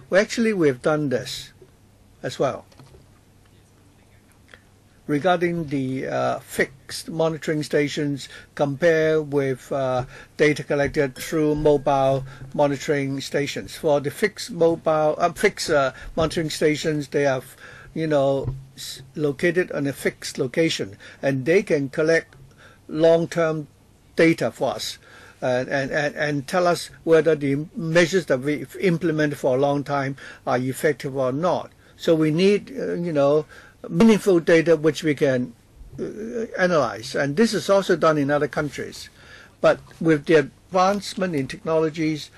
Well, actually, we've done this as well. Regarding the fixed monitoring stations, compare with data collected through mobile monitoring stations. For the fixed monitoring stations, they are located on a fixed location, and they can collect long-term data for us and tell us whether the measures that we've implemented for a long time are effective or not. So we need meaningful data which we can analyze, and this is also done in other countries. But with the advancement in technologies,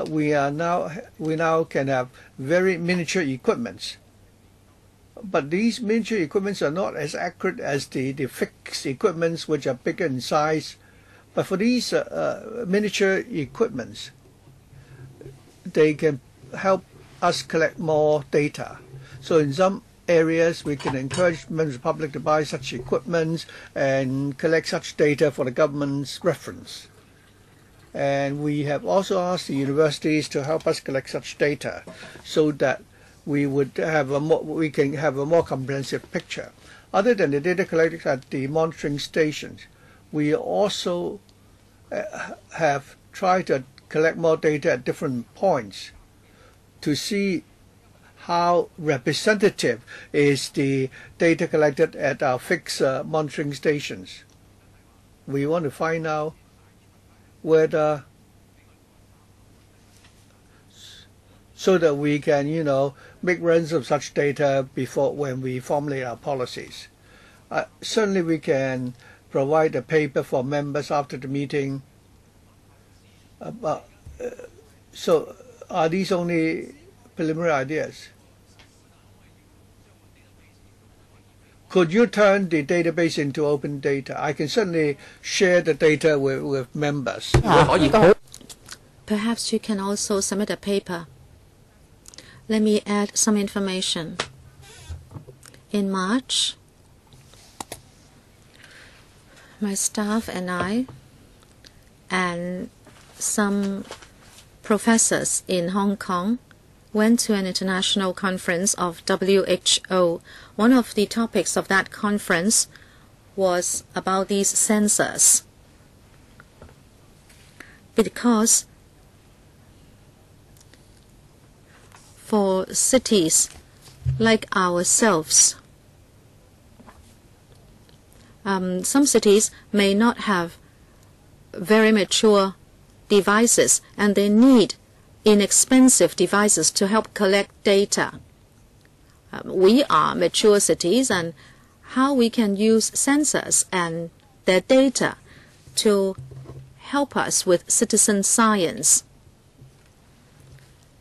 we now can have very miniature equipments. But these miniature equipments are not as accurate as the fixed equipments, which are bigger in size. But for these miniature equipments, they can help us collect more data. So in some areas, we can encourage members of the public to buy such equipment and collect such data for the government's reference. And we have also asked the universities to help us collect such data so that we can have a more comprehensive picture. Other than the data collected at the monitoring stations, we also have tried to collect more data at different points to see how representative is the data collected at our fixed monitoring stations. We want to find out whether, so that we can, make runs of such data when we formulate our policies. Certainly we can provide a paper for members after the meeting. So are these only preliminary ideas? Could you turn the database into open data? I can certainly share the data with members. Perhaps you can also submit a paper. Let me add some information. In March, my staff and I and some professors in Hong Kong went to an international conference of WHO. One of the topics of that conference was about these sensors. Because for cities like ourselves, some cities may not have very mature devices, and they need inexpensive devices to help collect data. We are mature cities, and how we can use sensors and their data to help us with citizen science,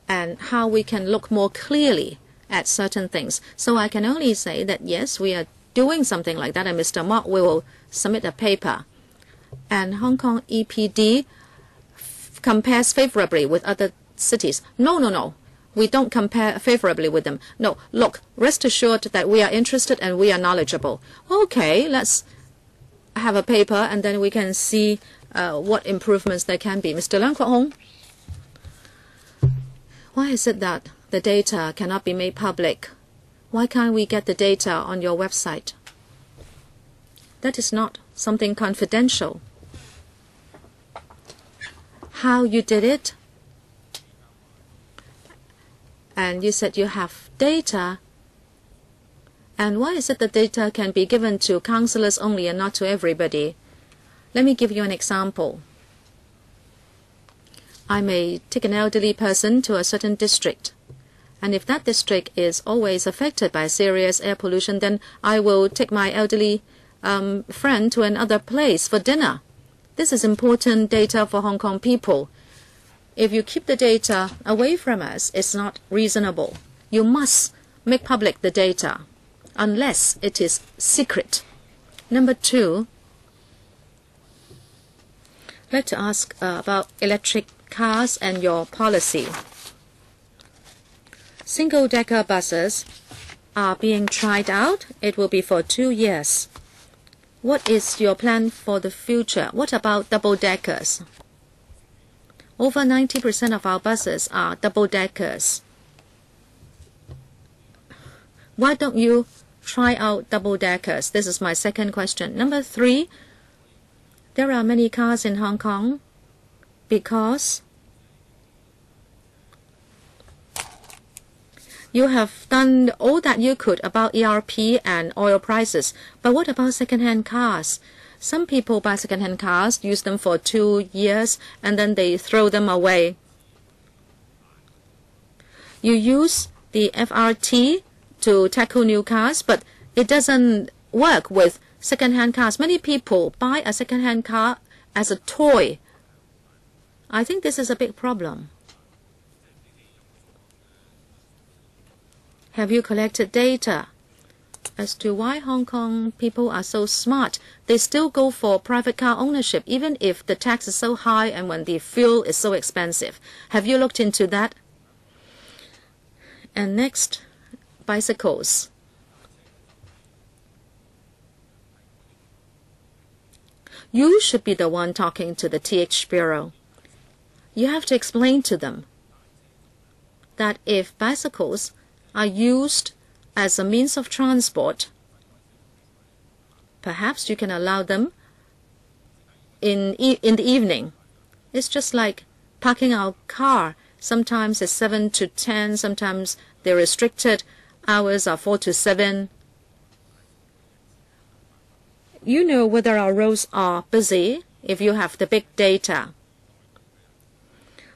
and how we can look more clearly at certain things. So I can only say that yes, we are doing something like that, and Mr. Mark will submit a paper. And Hong Kong EPD compares favorably with other cities. No. We don't compare favorably with them. No, look, rest assured that we are interested and we are knowledgeable. Okay, let's have a paper and then we can see what improvements there can be. Mr. Leung Kwok-hong, why is it that the data cannot be made public? Why can't we get the data on your website? That is not something confidential. How you did it? And you said you have data. And why is it that data can be given to counselors only and not to everybody? Let me give you an example. I may take an elderly person to a certain district. And if that district is always affected by serious air pollution, then I will take my elderly friend to another place for dinner. This is important data for Hong Kong people. If you keep the data away from us, it's not reasonable. You must make public the data, unless it is secret. Number 2, I'd like to ask about electric cars and your policy. Single-decker buses are being tried out. It will be for 2 years. What is your plan for the future? What about double-deckers? Over 90% of our buses are double-deckers. Why don't you try out double-deckers? This is my second question. Number 3, there are many cars in Hong Kong because you have done all that you could about ERP and oil prices. But what about second-hand cars? Some people buy second-hand cars, use them for 2 years, and then they throw them away. You use the FRT to tackle new cars, but it doesn't work with second-hand cars. Many people buy a second-hand car as a toy. I think this is a big problem. Have you collected data as to why Hong Kong people are so smart? They still go for private car ownership, even if the tax is so high and when the fuel is so expensive. Have you looked into that? And next, bicycles. You should be the one talking to the TH Bureau. You have to explain to them that if bicycles are used as a means of transport, perhaps you can allow them in the evening. It's just like parking our car. Sometimes it's 7 to 10, sometimes the restricted hours are 4 to 7. You know whether our roads are busy if you have the big data.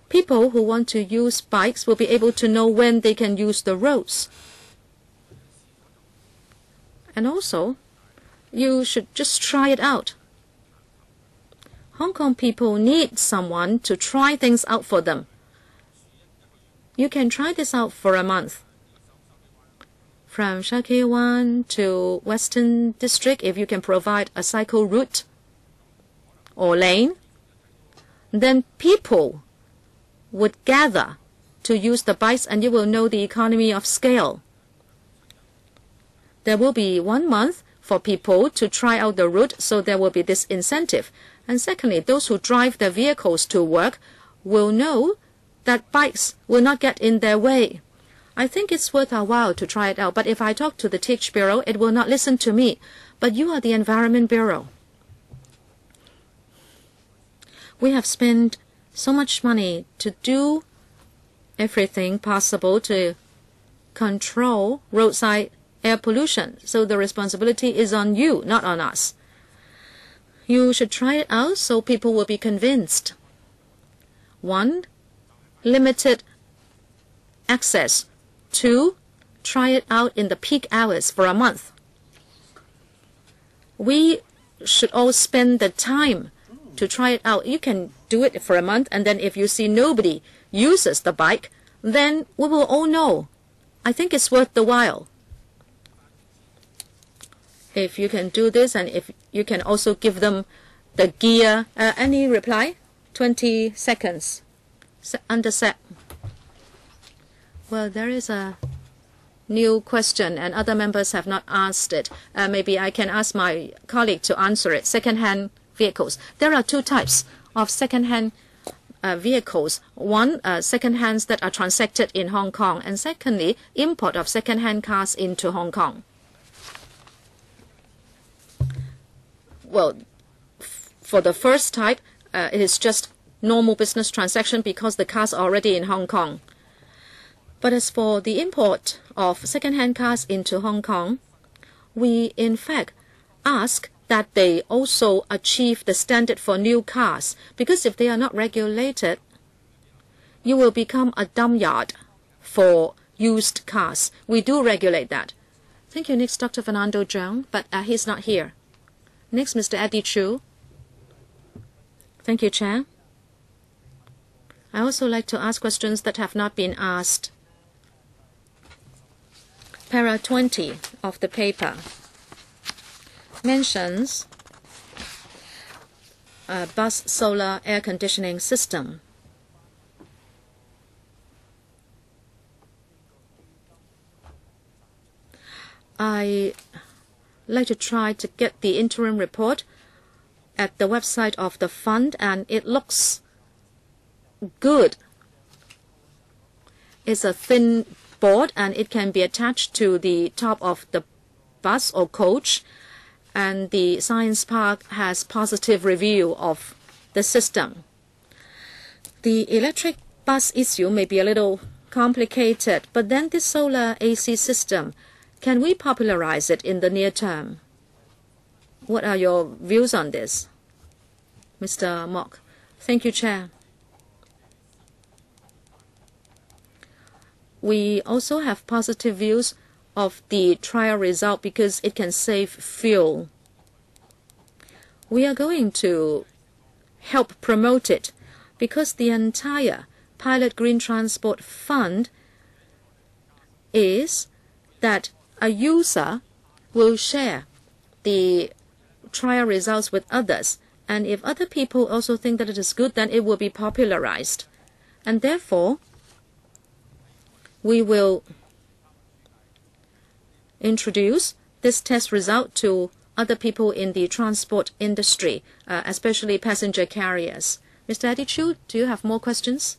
People who want to use bikes will be able to know when they can use the roads. And also, you should just try it out. Hong Kong people need someone to try things out for them. You can try this out for a month. From Sha Kee Wan to Western District, if you can provide a cycle route or lane, then people would gather to use the bikes and you will know the economy of scale. There will be 1 month for people to try out the route, so there will be this incentive. And secondly, those who drive their vehicles to work will know that bikes will not get in their way. I think it's worth our while to try it out, but if I talk to the TH Bureau, it will not listen to me. But you are the Environment Bureau. We have spent so much money to do everything possible to control roadside air pollution. So the responsibility is on you, not on us. You should try it out so people will be convinced. 1, limited access. 2, try it out in the peak hours for a month. We should all spend the time to try it out. You can do it for a month, and then if you see nobody uses the bike, then we will all know. I think it's worth the while. If you can do this, and if you can also give them the gear. Any reply? 20 seconds. Under set. Well, there is a new question, and other members have not asked it. Maybe I can ask my colleague to answer it. Second-hand vehicles. There are 2 types of second-hand vehicles. One, second-hands that are transacted in Hong Kong, and secondly, import of second-hand cars into Hong Kong. well, for the first type, it is just normal business transaction because the cars are already in Hong Kong. But as for the import of second-hand cars into Hong Kong, we in fact ask that they also achieve the standard for new cars, because if they are not regulated, you will become a dump yard for used cars. We do regulate that. Thank you. Next, Dr. Fernando Zhang, but he's not here. Next, Mr. Eddie Chu. Thank you, Chair. I also like to ask questions that have not been asked. Para 20 of the paper mentions a bus solar air conditioning system. I like to try to get the interim report at the website of the fund, and it looks good. It's a thin board and it can be attached to the top of the bus or coach, and the Science Park has positive review of the system. The electric bus issue may be a little complicated, but then this solar AC system, can we popularize it in the near term? What are your views on this? Mr. Mok. Thank you, Chair. We also have positive views of the trial result because it can save fuel. We are going to help promote it because the entire Pilot Green Transport Fund is that a user will share the trial results with others, and if other people also think that it is good, then it will be popularized. And therefore, we will introduce this test result to other people in the transport industry, especially passenger carriers. Mr. Eddie Chu, do you have more questions?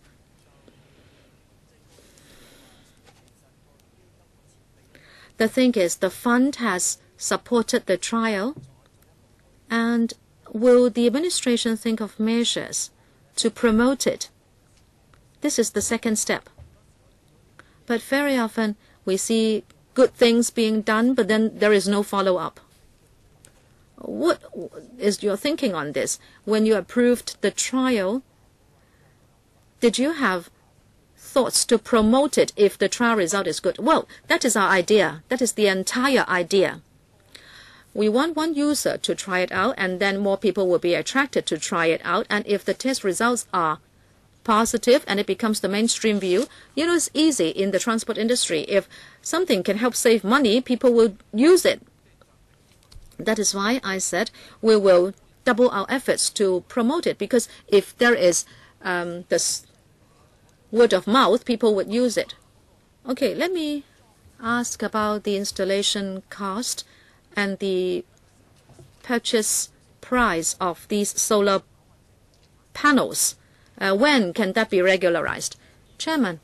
The thing is, the fund has supported the trial, and will the administration think of measures to promote it? This is the second step. But very often we see good things being done, but then there is no follow-up. What is your thinking on this? When you approved the trial, did you have thoughts to promote it if the trial result is good? Well, that is our idea. That is the entire idea. We want one user to try it out, and then more people will be attracted to try it out. And if the test results are positive and it becomes the mainstream view, you know, it's easy in the transport industry. If something can help save money, people will use it. That is why I said we will double our efforts to promote it, because if there is this word of mouth, people would use it. Okay, let me ask about the installation cost and the purchase price of these solar panels. When can that be regularized? Chairman,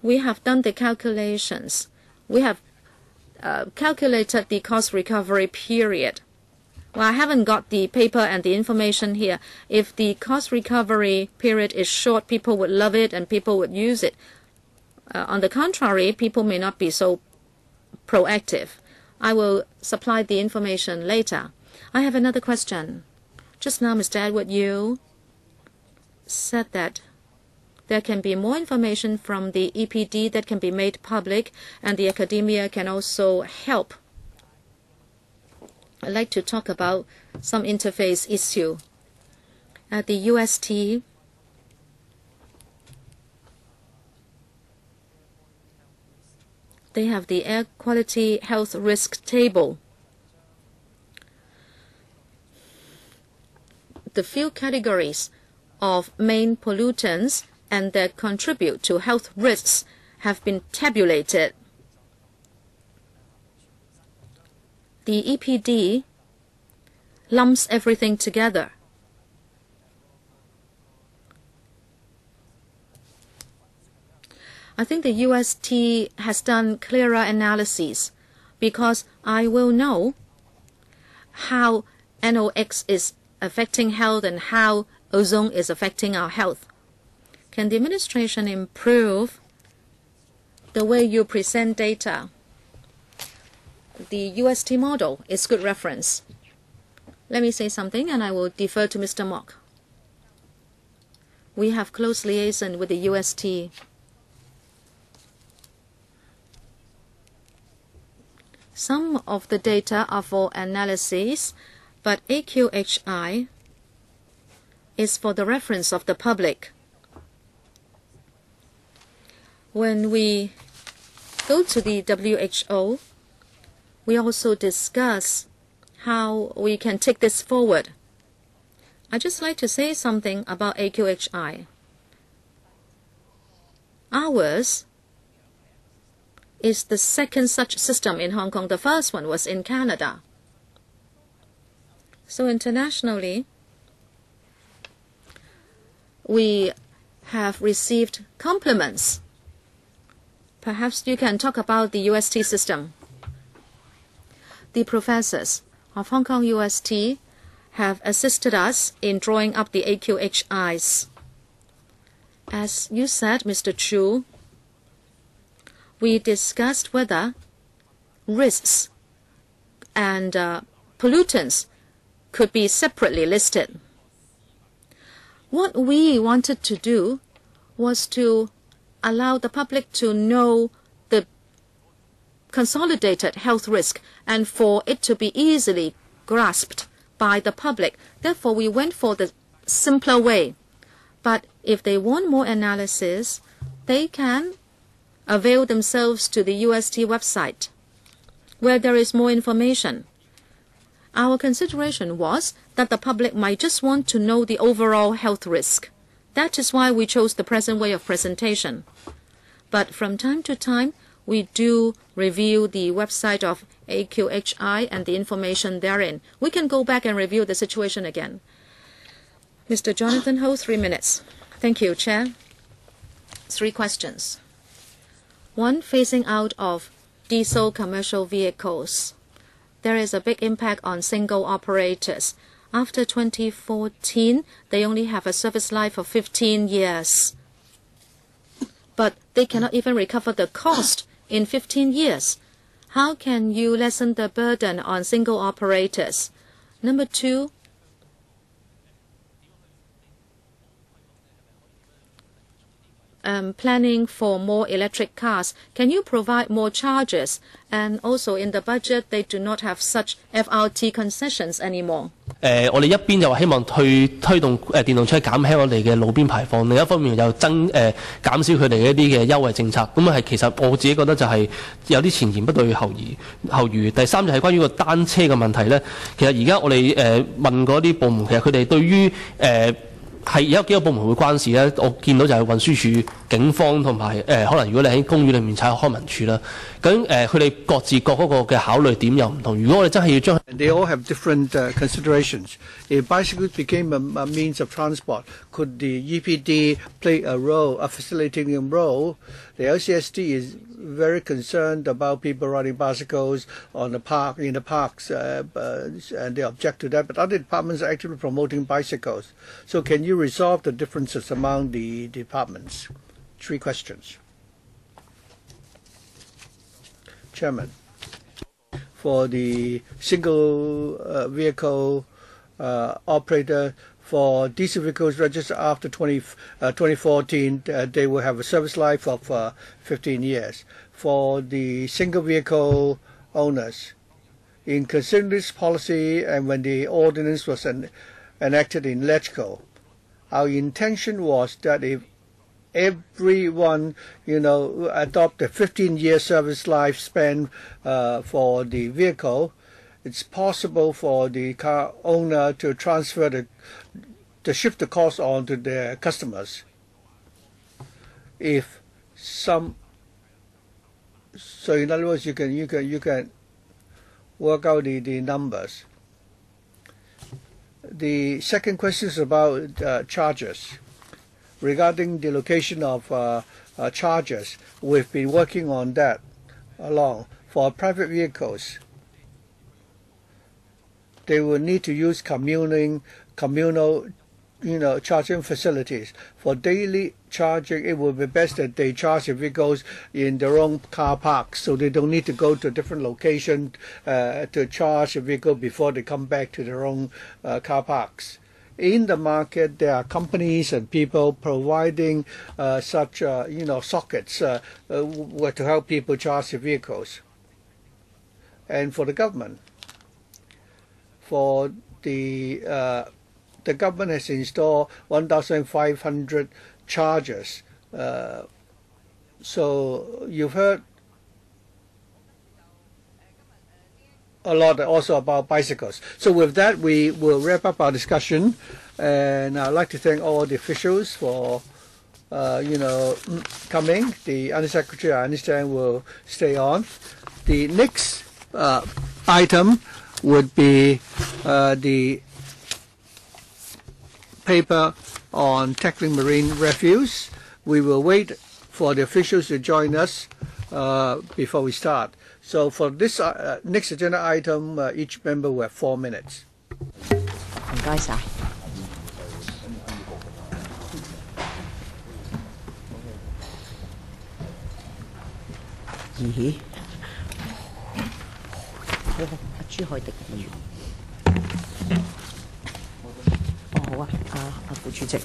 we have done the calculations. We have calculated the cost recovery period. Well, I haven't got the paper and the information here. If the cost recovery period is short, people would love it and people would use it. On the contrary, people may not be so proactive. I will supply the information later. I have another question. Just now, Mr. Edward Yu said that there can be more information from the EPD that can be made public, and the academia can also help. I'd like to talk about some interface issue. At the UST, they have the air quality health risk table. The few categories of main pollutants and that contribute to health risks have been tabulated. The EPD lumps everything together. I think the UST has done clearer analyses, because I will know how NOx is affecting health and how ozone is affecting our health. Can the administration improve the way you present data? The UST model is good reference. Let me say something and I will defer to Mr. Mok. We have close liaison with the UST. Some of the data are for analysis, but AQHI is for the reference of the public. When we go to the WHO, we also discuss how we can take this forward. I'd just like to say something about AQHI. Ours is the second such system in Hong Kong. The first one was in Canada. So internationally, we have received compliments. Perhaps you can talk about the UST system. The professors of Hong Kong UST have assisted us in drawing up the AQHIs. As you said, Mr. Chu, we discussed whether risks and pollutants could be separately listed. What we wanted to do was to allow the public to know the consolidated health risk and for it to be easily grasped by the public. Therefore, we went for the simpler way. But if they want more analysis, they can avail themselves to the UST website, where there is more information. Our consideration was that the public might just want to know the overall health risk. That is why we chose the present way of presentation. But from time to time, we do review the website of AQHI and the information therein. We can go back and review the situation again. Mr. Jonathan Ho, 3 minutes. Thank you, Chair. 3 questions. One, phasing out of diesel commercial vehicles. There is a big impact on single operators. After 2014, they only have a service life of 15 years. But they cannot even recover the cost in 15 years. How can you lessen the burden on single operators? Number 2, planning for more electric cars. Can you provide more chargers? And also in the budget, they do not have such FRT concessions anymore. 我哋一邊就話希望去推動電動車減輕我哋嘅路邊排放，另一方面又減少佢哋一啲嘅優惠政策。咁係其實我自己覺得就係有啲前言不對後語。第三就係關於個單車嘅問題咧。其實而家我哋問嗰啲部門，其實佢哋對於係有幾個部門會關事咧？我見到就係運輸署、警方同埋可能如果你喺公園裏面踩康文署啦，究竟佢哋各自各嗰個嘅考慮點又唔同。如果我哋真係要將 They all have different considerations. If bicycles became a means of transport, could the EPD play a facilitating role? The LCSD is very concerned about people riding bicycles in the parks, and they object to that. But other departments are actively promoting bicycles. So can you resolve the differences among the departments? 3 questions. Chairman, for the single vehicle operator, for diesel vehicles registered after 2014, they will have a service life of 15 years. For the single vehicle owners, in considering this policy and when the ordinance was enacted in LegCo, our intention was that if everyone, adopt a 15-year service lifespan for the vehicle, it's possible for the car owner to transfer to shift the cost on to their customers. So in other words, you can work out the numbers. The second question is about chargers. Regarding the location of chargers, we've been working on that along for private vehicles. they will need to use communal charging facilities. For daily charging, it would be best that they charge the vehicles in their own car parks, so they don't need to go to a different location to charge the vehicle before they come back to their own car parks. In the market, there are companies and people providing such sockets to help people charge their vehicles. And for the government, the government has installed 1,500 chargers. So you've heard a lot also about bicycles. So with that, we will wrap up our discussion. And I'd like to thank all the officials for coming. The Undersecretary, I understand, will stay on. The next item would be the paper on tackling marine refuse. We will wait for the officials to join us before we start. So for this next agenda item, each member will have 4 minutes. 唔該晒。咦？朱凱迪議員。哦，好啊，副主席。好。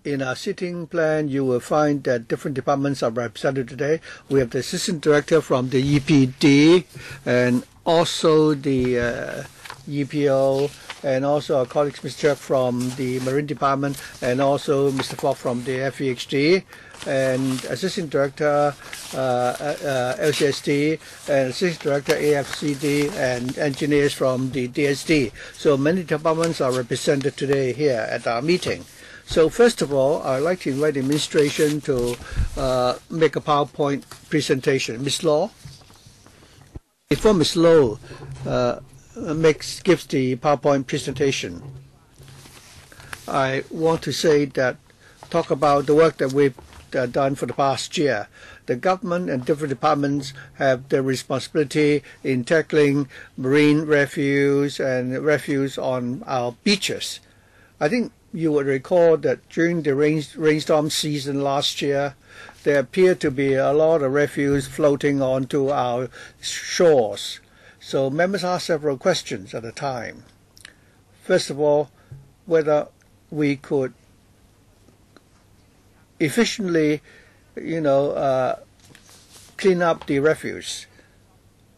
In our sitting plan, you will find that different departments are represented today. We have the Assistant Director from the EPD and also the EPO, and also our colleagues, Mr. from the Marine Department, and also Mr. Fogg from the FEHD, and Assistant Director LCSD, and Assistant Director AFCD, and engineers from the DSD. So many departments are represented today here at our meeting. So first of all, I'd like to invite the administration to make a PowerPoint presentation. Ms. Law? Before Ms. Law gives the PowerPoint presentation, I want to say talk about the work that we've done for the past year. The government and different departments have the responsibility in tackling marine refuse and refuse on our beaches. I think you would recall that during the rainstorm season last year, there appeared to be a lot of refuse floating onto our shores. So members asked several questions at the time. First of all, whether we could efficiently, clean up the refuse.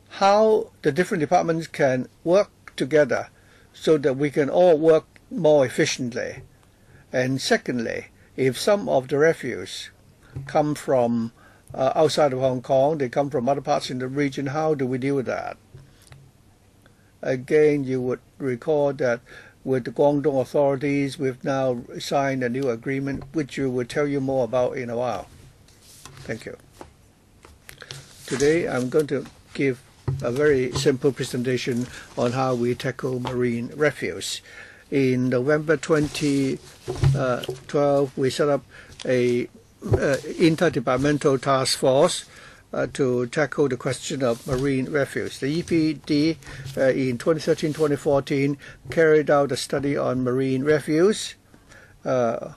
How the different departments can work together so that we can all work more efficiently. And secondly, if some of the refuse come from outside of Hong Kong, they come from other parts in the region, how do we deal with that? Again, you would recall that with the Guangdong authorities, we've now signed a new agreement, which we will tell you more about in a while. Thank you. Today, I'm going to give a very simple presentation on how we tackle marine refuse. In November 2012, we set up a interdepartmental task force to tackle the question of marine refuse. The EPD in 2013-2014 carried out a study on marine refuse to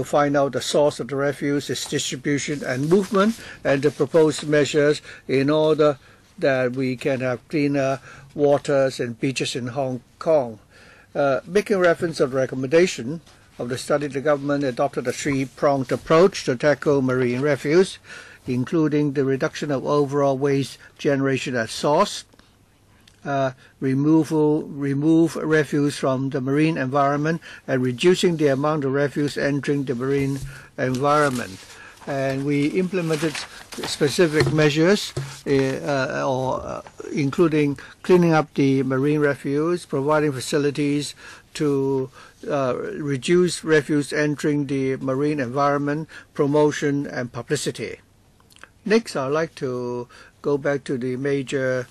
find out the source of the refuse, its distribution and movement, and the proposed measures in order that we can have cleaner waters and beaches in Hong Kong. Making reference of the recommendation of the study, the government adopted a three-pronged approach to tackle marine refuse, including the reduction of overall waste generation at source, remove refuse from the marine environment, and reducing the amount of refuse entering the marine environment. And we implemented specific measures, including cleaning up the marine refuse, providing facilities to reduce refuse entering the marine environment, promotion and publicity. Next, I'd like to go back to the major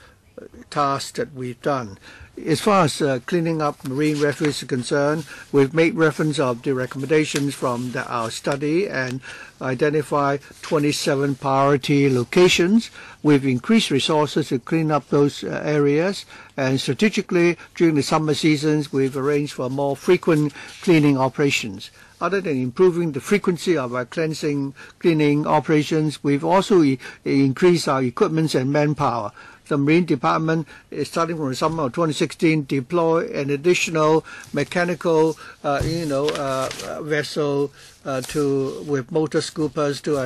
tasks that we've done. As far as cleaning up marine refuse is concerned, we've made reference of the recommendations from our study and identified 27 priority locations. We've increased resources to clean up those areas, and strategically during the summer seasons we've arranged for more frequent cleaning operations. Other than improving the frequency of our cleaning operations, we've also increased our equipment and manpower. The Marine Department, starting from the summer of 2016, deployed an additional mechanical, vessel with motor scoopers to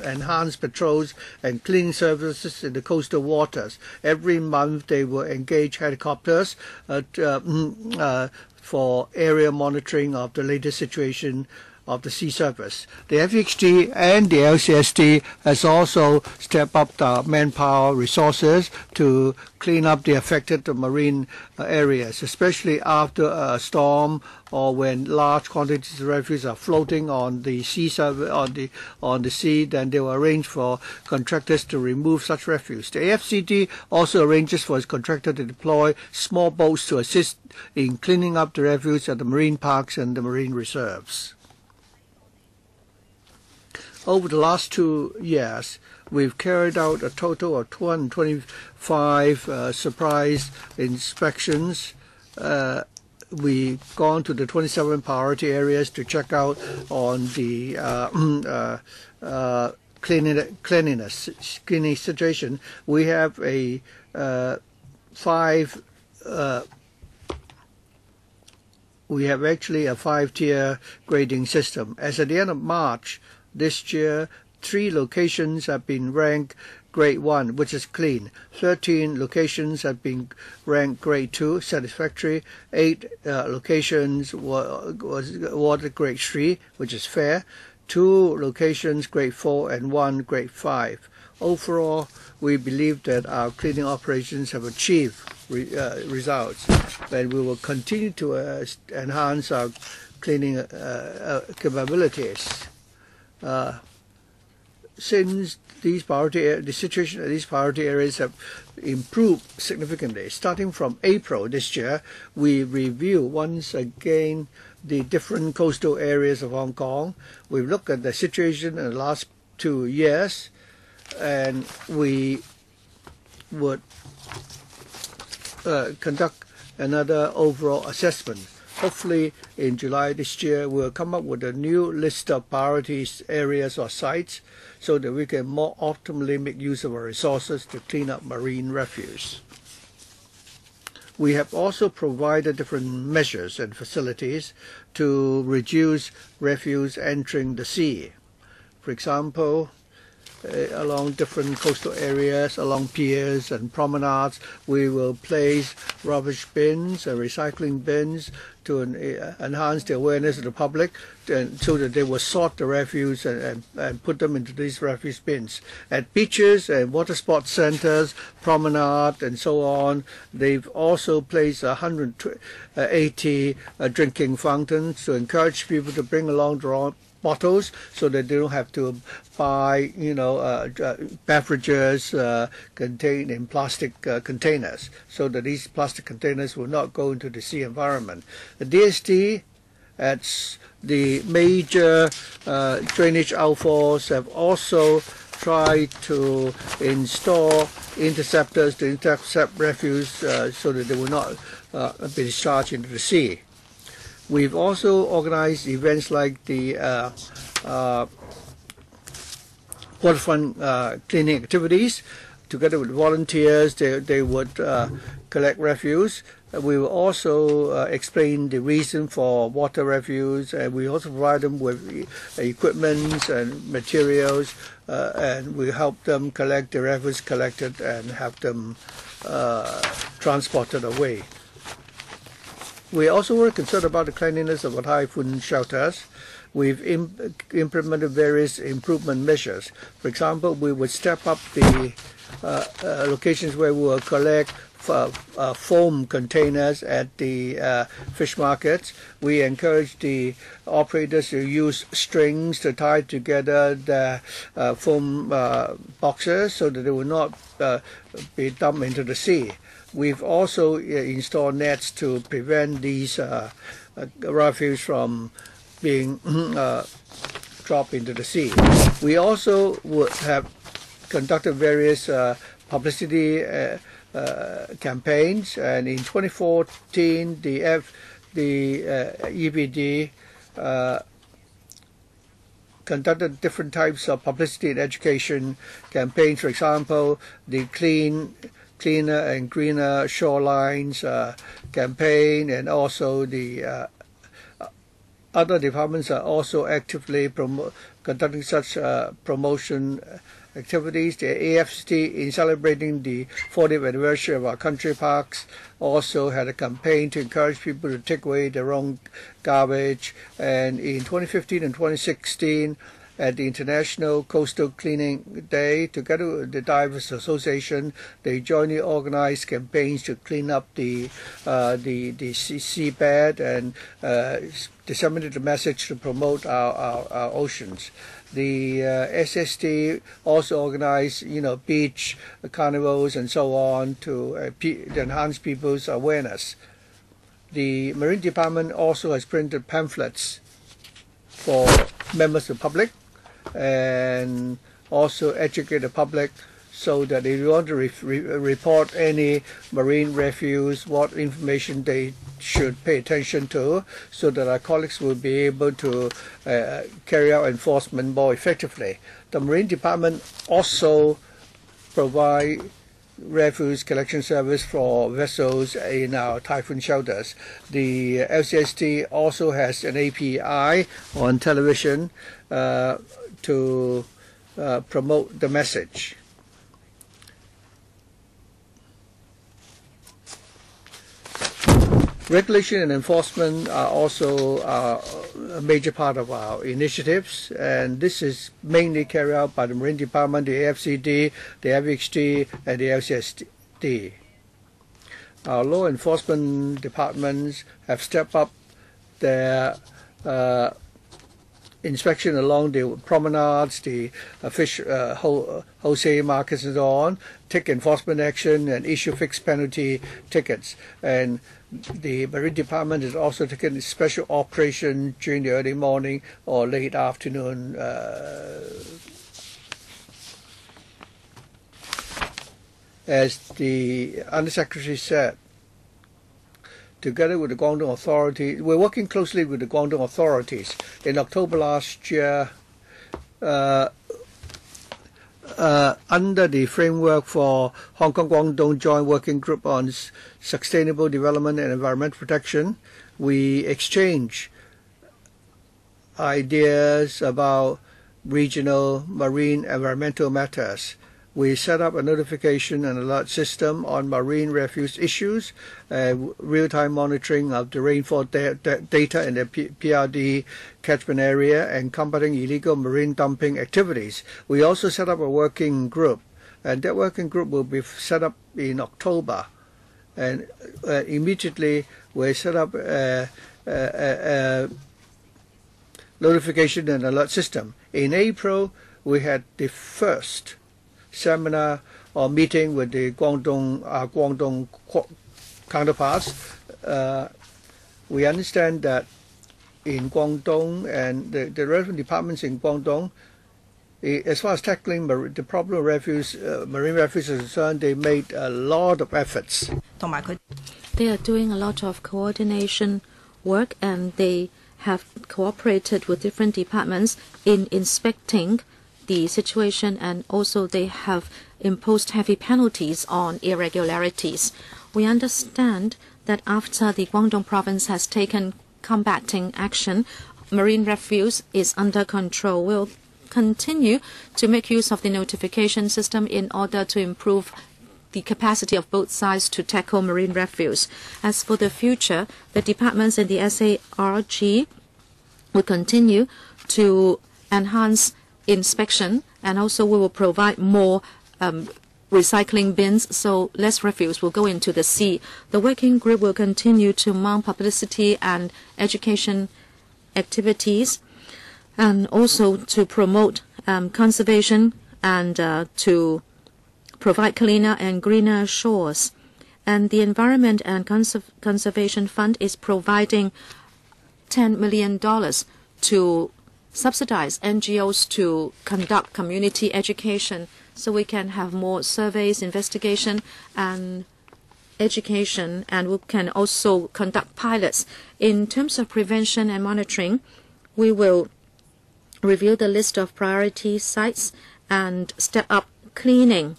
enhance patrols and cleaning services in the coastal waters. Every month, they will engage helicopters for area monitoring of the latest situation of the sea surface. The FHD and the LCSD has also stepped up the manpower resources to clean up the affected marine areas, especially after a storm or when large quantities of refuse are floating on the sea surface, on the sea. Then they will arrange for contractors to remove such refuse. The AFCD also arranges for its contractor to deploy small boats to assist in cleaning up the refuse at the marine parks and the marine reserves. Over the last 2 years, we've carried out a total of 225 surprise inspections. We've gone to the 27 priority areas to check out on the cleaning situation. We have a actually a 5-tier grading system. As at the end of March this year, 3 locations have been ranked Grade 1, which is clean. 13 locations have been ranked Grade 2, satisfactory. 8 locations was awarded Grade 3, which is fair. 2 locations Grade 4 and 1 Grade 5. Overall, we believe that our cleaning operations have achieved results, and we will continue to enhance our cleaning capabilities. Since the situation at these priority areas have improved significantly, starting from April this year, we review once again the different coastal areas of Hong Kong. We look at the situation in the last 2 years, and we would conduct another overall assessment. Hopefully, in July this year, we'll come up with a new list of priorities areas or sites so that we can more optimally make use of our resources to clean up marine refuse. We have also provided different measures and facilities to reduce refuse entering the sea. For example, along different coastal areas, along piers and promenades, we will place rubbish bins and recycling bins to enhance the awareness of the public, so that they will sort the refuse and put them into these refuse bins. At beaches and water sports centers, promenade and so on, they've also placed 180 drinking fountains to encourage people to bring along their own bottles so that they don't have to buy, beverages contained in plastic containers, so that these plastic containers will not go into the sea environment. The DSD at the major drainage outfalls have also tried to install interceptors to intercept refuse so that they will not be discharged into the sea. We've also organized events like the waterfront cleaning activities. Together with volunteers, they would collect refuse. We will also explain the reason for water refuse, and we also provide them with equipment and materials, and we help them collect the refuse collected and have them transported away. We also were concerned about the cleanliness of typhoon shelters. We've implemented various improvement measures. For example, we would step up the locations where we will collect foam containers at the fish markets. We encourage the operators to use strings to tie together the foam boxes so that they will not be dumped into the sea. We've also installed nets to prevent these refuse from being dropped into the sea. We also would have conducted various publicity campaigns, and in 2014 the EBD conducted different types of publicity and education campaigns. For example, the cleaner and greener shorelines campaign, and also the other departments are also actively conducting such promotion activities. The AFCT, in celebrating the 40th anniversary of our country parks, also had a campaign to encourage people to take away their own garbage. And in 2015 and 2016, at the International Coastal Cleaning Day, together with the Divers Association, they jointly organized campaigns to clean up the seabed and disseminated the message to promote our oceans. The SST also organized, beach carnivals and so on to enhance people's awareness. The Marine Department also has printed pamphlets for members of the public, and also educate the public so that if you want to report any marine refuse, what information they should pay attention to, so that our colleagues will be able to carry out enforcement more effectively. The Marine Department also provide refuse collection service for vessels in our typhoon shelters. The LCST also has an API on television to promote the message. Regulation and enforcement are also a major part of our initiatives, and this is mainly carried out by the Marine Department, the AFCD, the FHT, and the LCSD. Our law enforcement departments have stepped up their inspection along the promenades, the fish wholesale markets and so on, take enforcement action and issue fixed penalty tickets. And the Marine Department has also taken a special operation during the early morning or late afternoon as the Undersecretary said. Together with the Guangdong authorities, we're working closely with the Guangdong authorities. In October last year, under the framework for Hong Kong-Guangdong Joint Working Group on Sustainable Development and Environmental Protection, we exchange ideas about regional marine environmental matters. We set up a notification and alert system on marine refuse issues, real-time monitoring of the rainfall data in the PRD catchment area, and combating illegal marine dumping activities. We also set up a working group, and that working group will be set up in October. And immediately we set up a notification and alert system. In April, we had the first seminar or meeting with the Guangdong counterparts. We understand that in Guangdong and the relevant departments in Guangdong, as far as tackling the problem of refuse, marine refuse is concerned, they made a lot of efforts. They are doing a lot of coordination work, and they have cooperated with different departments in inspecting the situation, and also they have imposed heavy penalties on irregularities. We understand that after the Guangdong province has taken combating action, marine refuse is under control. We'll continue to make use of the notification system in order to improve the capacity of both sides to tackle marine refuse. As for the future, the departments in the SARG will continue to enhance inspection, and also we will provide more recycling bins, so less refuse will go into the sea. The working group will continue to mount publicity and education activities, and also to promote conservation and to provide cleaner and greener shores. And the Environment and Conservation Fund is providing $10 million to subsidize NGOs to conduct community education, so we can have more surveys, investigation, and education, and we can also conduct pilots. In terms of prevention and monitoring, we will review the list of priority sites and step up cleaning.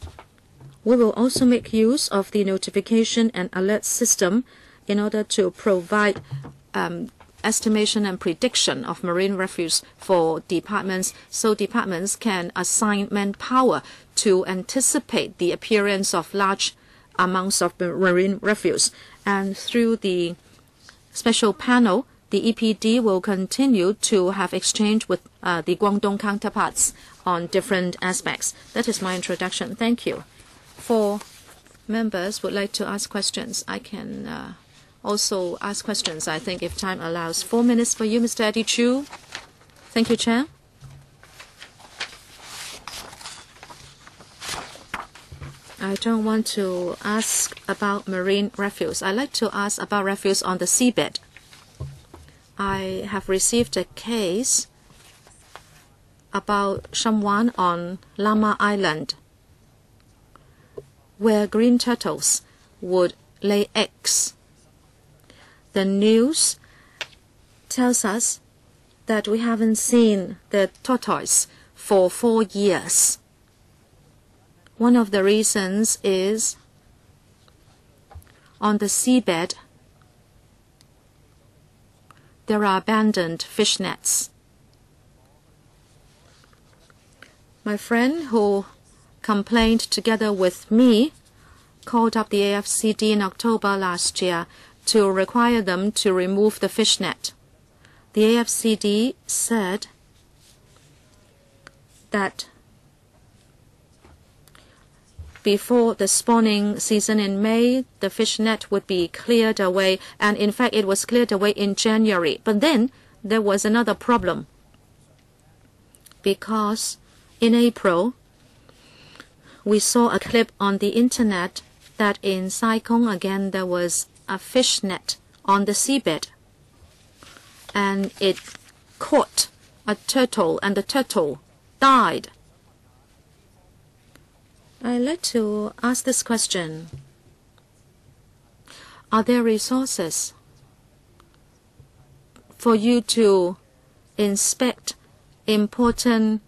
We will also make use of the notification and alert system in order to provide estimation and prediction of marine refuse for departments, so departments can assign manpower to anticipate the appearance of large amounts of marine refuse. And through the special panel, the EPD will continue to have exchange with the Guangdong counterparts on different aspects. That is my introduction. Thank you. For members would like to ask questions, I can also ask questions, I think, if time allows. 4 minutes for you, Mr. Eddie Chu. Thank you, Chair. I don't want to ask about marine refuse. I'd like to ask about refuse on the seabed. I have received a case about someone on Lamma Island where green turtles would lay eggs. The news tells us that we haven't seen the tortoise for 4 years. One of the reasons is on the seabed there are abandoned fish nets. My friend who complained together with me called up the AFCD in October last year to require them to remove the fish net. The AFCD said that before the spawning season in May, the fish net would be cleared away, and in fact it was cleared away in January. But then there was another problem, because in April we saw a clip on the internet that in Sai Kung again there was a fish net on the seabed, and it caught a turtle, and the turtle died. I'd like to ask this question. Are there resources for you to inspect important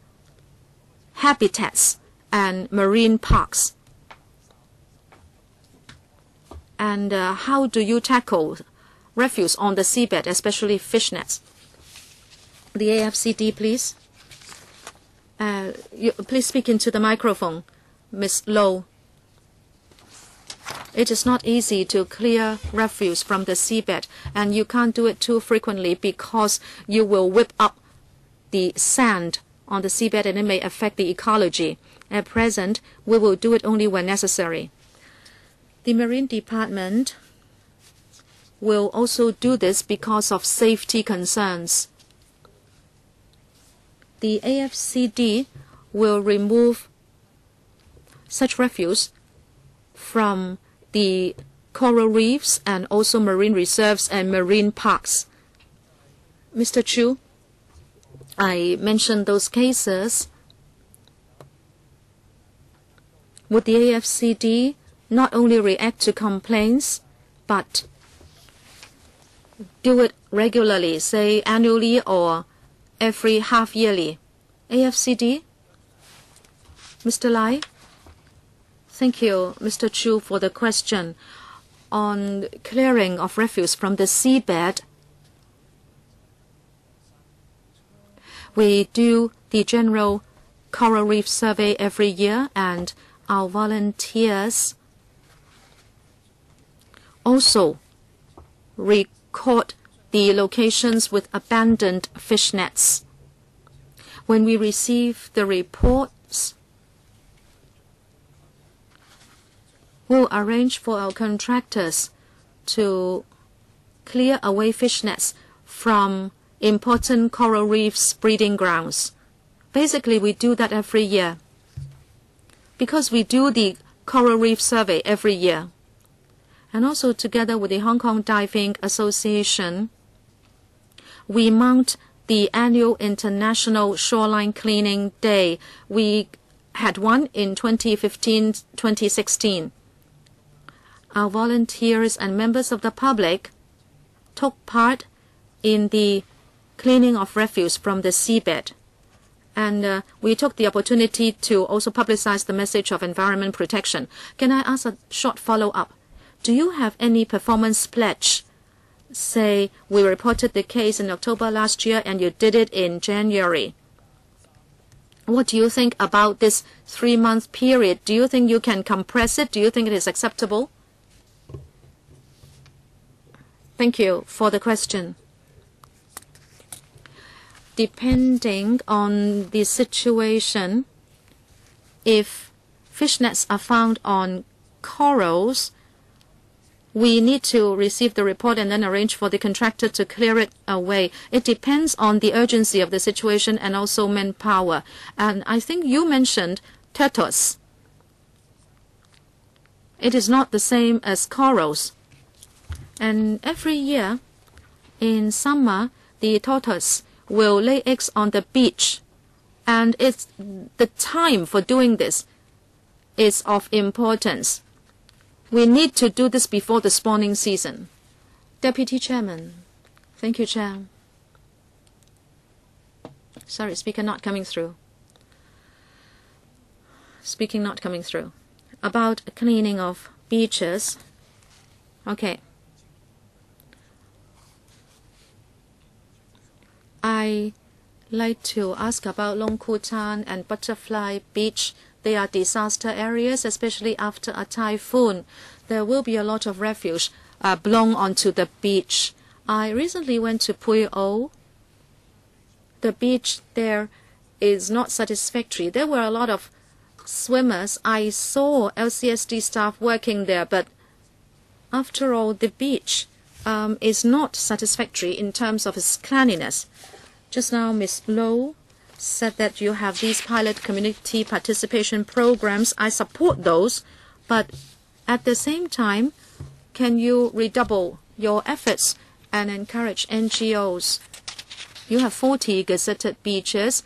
habitats and marine parks? And how do you tackle refuse on the seabed, especially fish nets? The AFCD, please. Please speak into the microphone, Ms. Low. It is not easy to clear refuse from the seabed, and you can't do it too frequently because you will whip up the sand on the seabed and it may affect the ecology. At present, we will do it only when necessary. The Marine Department will also do this because of safety concerns. The AFCD will remove such refuse from the coral reefs and also marine reserves and marine parks. Mr. Chu, I mentioned those cases. Would the AFCD not only react to complaints, but do it regularly, say annually or every half yearly? AFCD? Mr. Lai? Thank you, Mr. Chu, for the question. On clearing of refuse from the seabed, we do the general coral reef survey every year, and our volunteers also record the locations with abandoned fish nets. When we receive the reports, We'll arrange for our contractors to clear away fish nets from important coral reefs breeding grounds. Basically, we do that every year because we do the coral reef survey every year. And also together with the Hong Kong Diving Association, we mount the annual International Shoreline Cleaning Day. We had one in 2015-2016. Our volunteers and members of the public took part in the cleaning of refuse from the seabed. And we took the opportunity to also publicize the message of environment protection. Can I ask a short follow-up? Do you have any performance pledge? Say we reported the case in October last year and you did it in January. What do you think about this 3-month period? Do you think you can compress it? Do you think it is acceptable? Thank you for the question. Depending on the situation, if fish nets are found on corals, we need to receive the report and then arrange for the contractor to clear it away. It depends on the urgency of the situation and also manpower. And I think you mentioned turtles. It is not the same as corals. And every year in summer, the tortoise will lay eggs on the beach. And it's the time for doing this is of importance. We need to do this before the spawning season. Deputy Chairman. Thank you, Chair. Sorry, speaker not coming through. Speaking not coming through. About cleaning of beaches. Okay. I like to ask about Long Kutan and Butterfly Beach. They are disaster areas, especially after a typhoon. There will be a lot of refuse blown onto the beach. I recently went to Pui O. The beach there is not satisfactory. There were a lot of swimmers. I saw LCSD staff working there, but after all, the beach is not satisfactory in terms of its cleanliness. Just now, Ms. Low said that you have these pilot community participation programs. I support those, but at the same time, can you redouble your efforts and encourage NGOs? You have 40 gazetted beaches.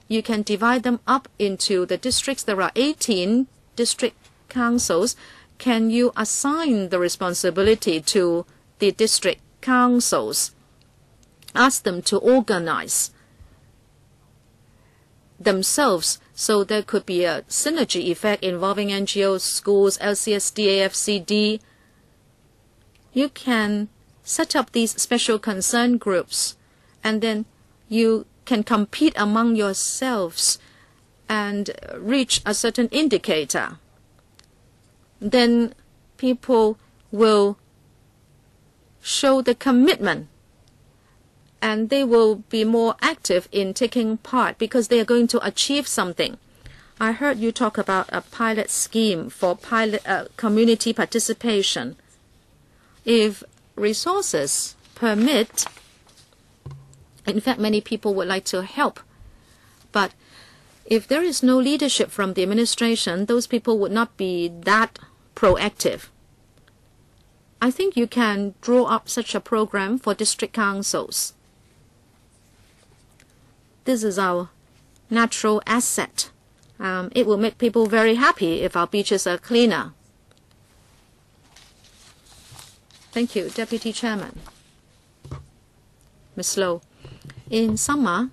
You can divide them up into the districts. There are 18 district councils. Can you assign the responsibility to the district councils? Ask them to organize themselves so there could be a synergy effect involving NGOs, schools, LCSD, AFCD. You can set up these special concern groups and then you can compete among yourselves and reach a certain indicator. Then people will show the commitment and they will be more active in taking part because they are going to achieve something. I heard you talk about a pilot scheme for community participation. If resources permit, in fact, many people would like to help. But if there is no leadership from the administration, those people would not be that proactive. I think you can draw up such a program for district councils. This is our natural asset. It will make people very happy if our beaches are cleaner. Thank you, Deputy Chairman. Ms. Low. In summer,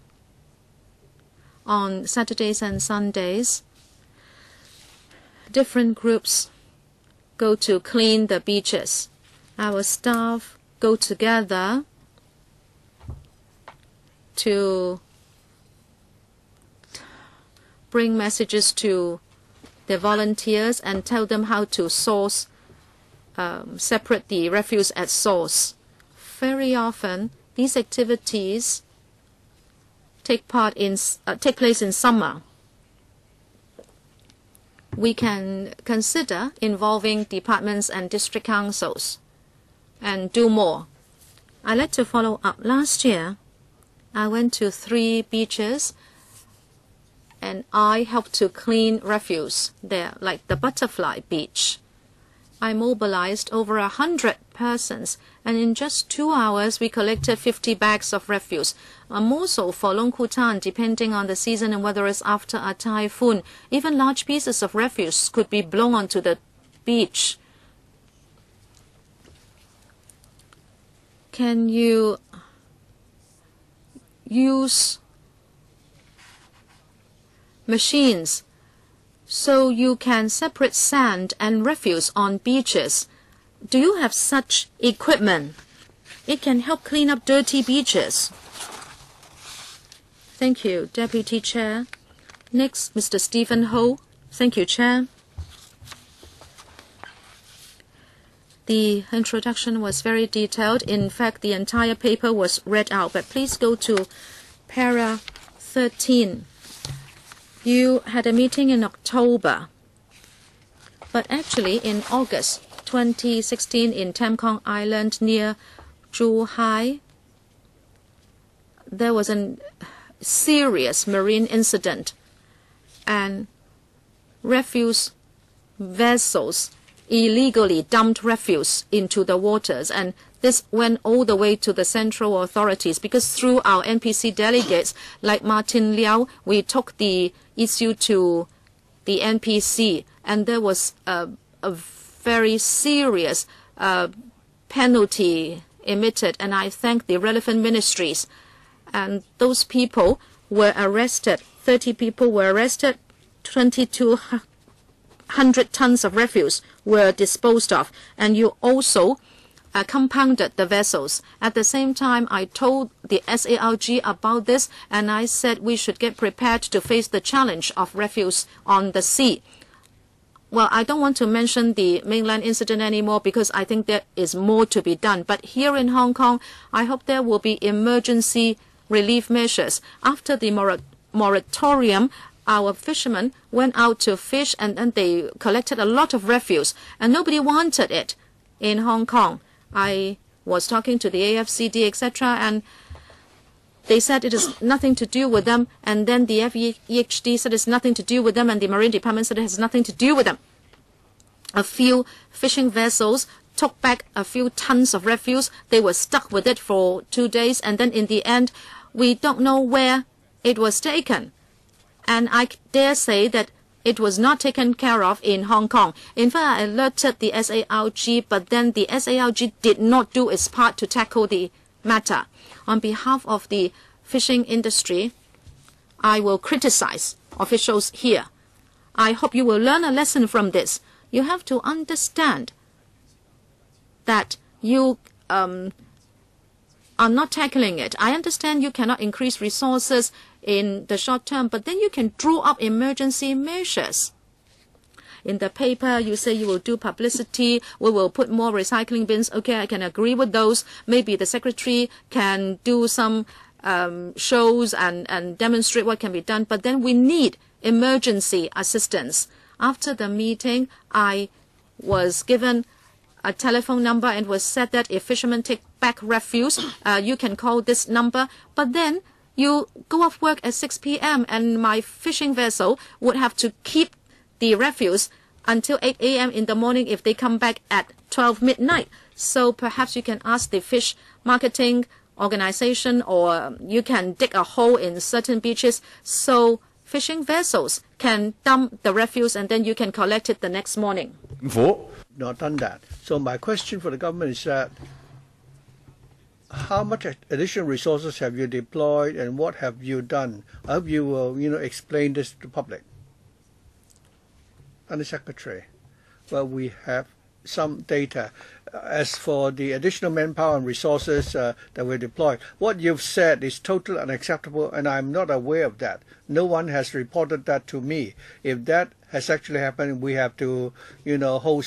on Saturdays and Sundays, different groups go to clean the beaches. Our staff go together to bring messages to the volunteers and tell them how to source, separate the refuse at source. Very often, these activities take place in summer. we can consider involving departments and district councils and do more. I'd like to follow up. Last year, I went to 3 beaches and I helped to clean refuse there, like the Butterfly Beach. I mobilized over 100 persons, and in just 2 hours we collected 50 bags of refuse. More so for Long Kutan, depending on the season and whether it's after a typhoon. Even large pieces of refuse could be blown onto the beach. Can you use machines so you can separate sand and refuse on beaches? Do you have such equipment? It can help clean up dirty beaches. Thank you, Deputy Chair. Next, Mr. Stephen Ho. Thank you, Chair. The introduction was very detailed. In fact, the entire paper was read out. But please go to para 13. You had a meeting in October, but actually in August 2016 in Tam Kong Island near Zhuhai, there was a serious marine incident, and refuse vessels illegally dumped refuse into the waters, and this went all the way to the central authorities, because through our NPC delegates like Martin Liao, we took the issue to the NPC, and there was a very serious penalty emitted, and I thank the relevant ministries. And those people were arrested. 30 people were arrested. 2,200 tons of refuse were disposed of, and you also compounded the vessels. At the same time, I told the SALG about this, and I said we should get prepared to face the challenge of refuse on the sea. Well, I don't want to mention the mainland incident anymore because I think there is more to be done. But here in Hong Kong, I hope there will be emergency relief measures. After the moratorium, our fishermen went out to fish, and then they collected a lot of refuse, and nobody wanted it in Hong Kong. I was talking to the AFCD, etc., and they said it is nothing to do with them, and then the FEHD said it's nothing to do with them, and the Marine Department said it has nothing to do with them. A few fishing vessels took back a few tons of refuse. They were stuck with it for 2 days, and then in the end, we don't know where it was taken. And I dare say that it was not taken care of in Hong Kong. In fact, I alerted the SALG, but then the SALG did not do its part to tackle the matter. On behalf of the fishing industry, I will criticize officials here. I hope you will learn a lesson from this. You have to understand that you are not tackling it. I understand you cannot increase resources in the short term, but then you can draw up emergency measures. In the paper, you say you will do publicity, we will put more recycling bins. Okay, I can agree with those. Maybe the secretary can do some shows and demonstrate what can be done, but then we need emergency assistance. After the meeting, I was given a telephone number and was said that if fishermen take back refuse, you can call this number. But then you go off work at 6 p.m. and my fishing vessel would have to keep the refuse until 8 a.m. in the morning if they come back at 12 midnight. So perhaps you can ask the fish marketing organization, or you can dig a hole in certain beaches so fishing vessels can dump the refuse and then you can collect it the next morning. Not done that. So my question for the government is that how much additional resources have you deployed and what have you done? I hope you will, explain this to the public. Under Secretary, well, we have some data. As for the additional manpower and resources that were deployed, what you've said is totally unacceptable, and I'm not aware of that. No one has reported that to me. If that has actually happened, we have to, hold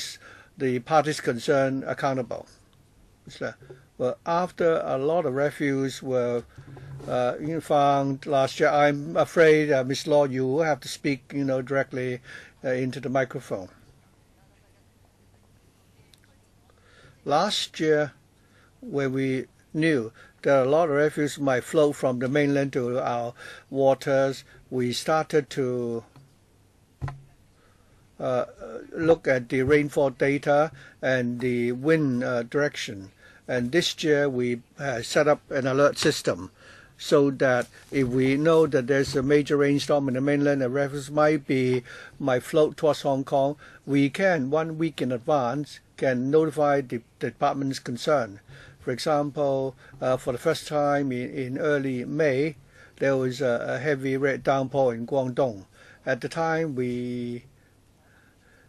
the parties concerned accountable. So, well, after a lot of refuse were found last year, I'm afraid, Ms. Law, you will have to speak, directly into the microphone. Last year, when we knew that a lot of refuse might flow from the mainland to our waters, we started to look at the rainfall data and the wind direction. And this year we set up an alert system so that if we know that there's a major rainstorm in the mainland and refuse might float towards Hong Kong, we can 1 week in advance can notify the departments concerned. For example, for the first time in early May, there was a heavy downpour in Guangdong. At the time, we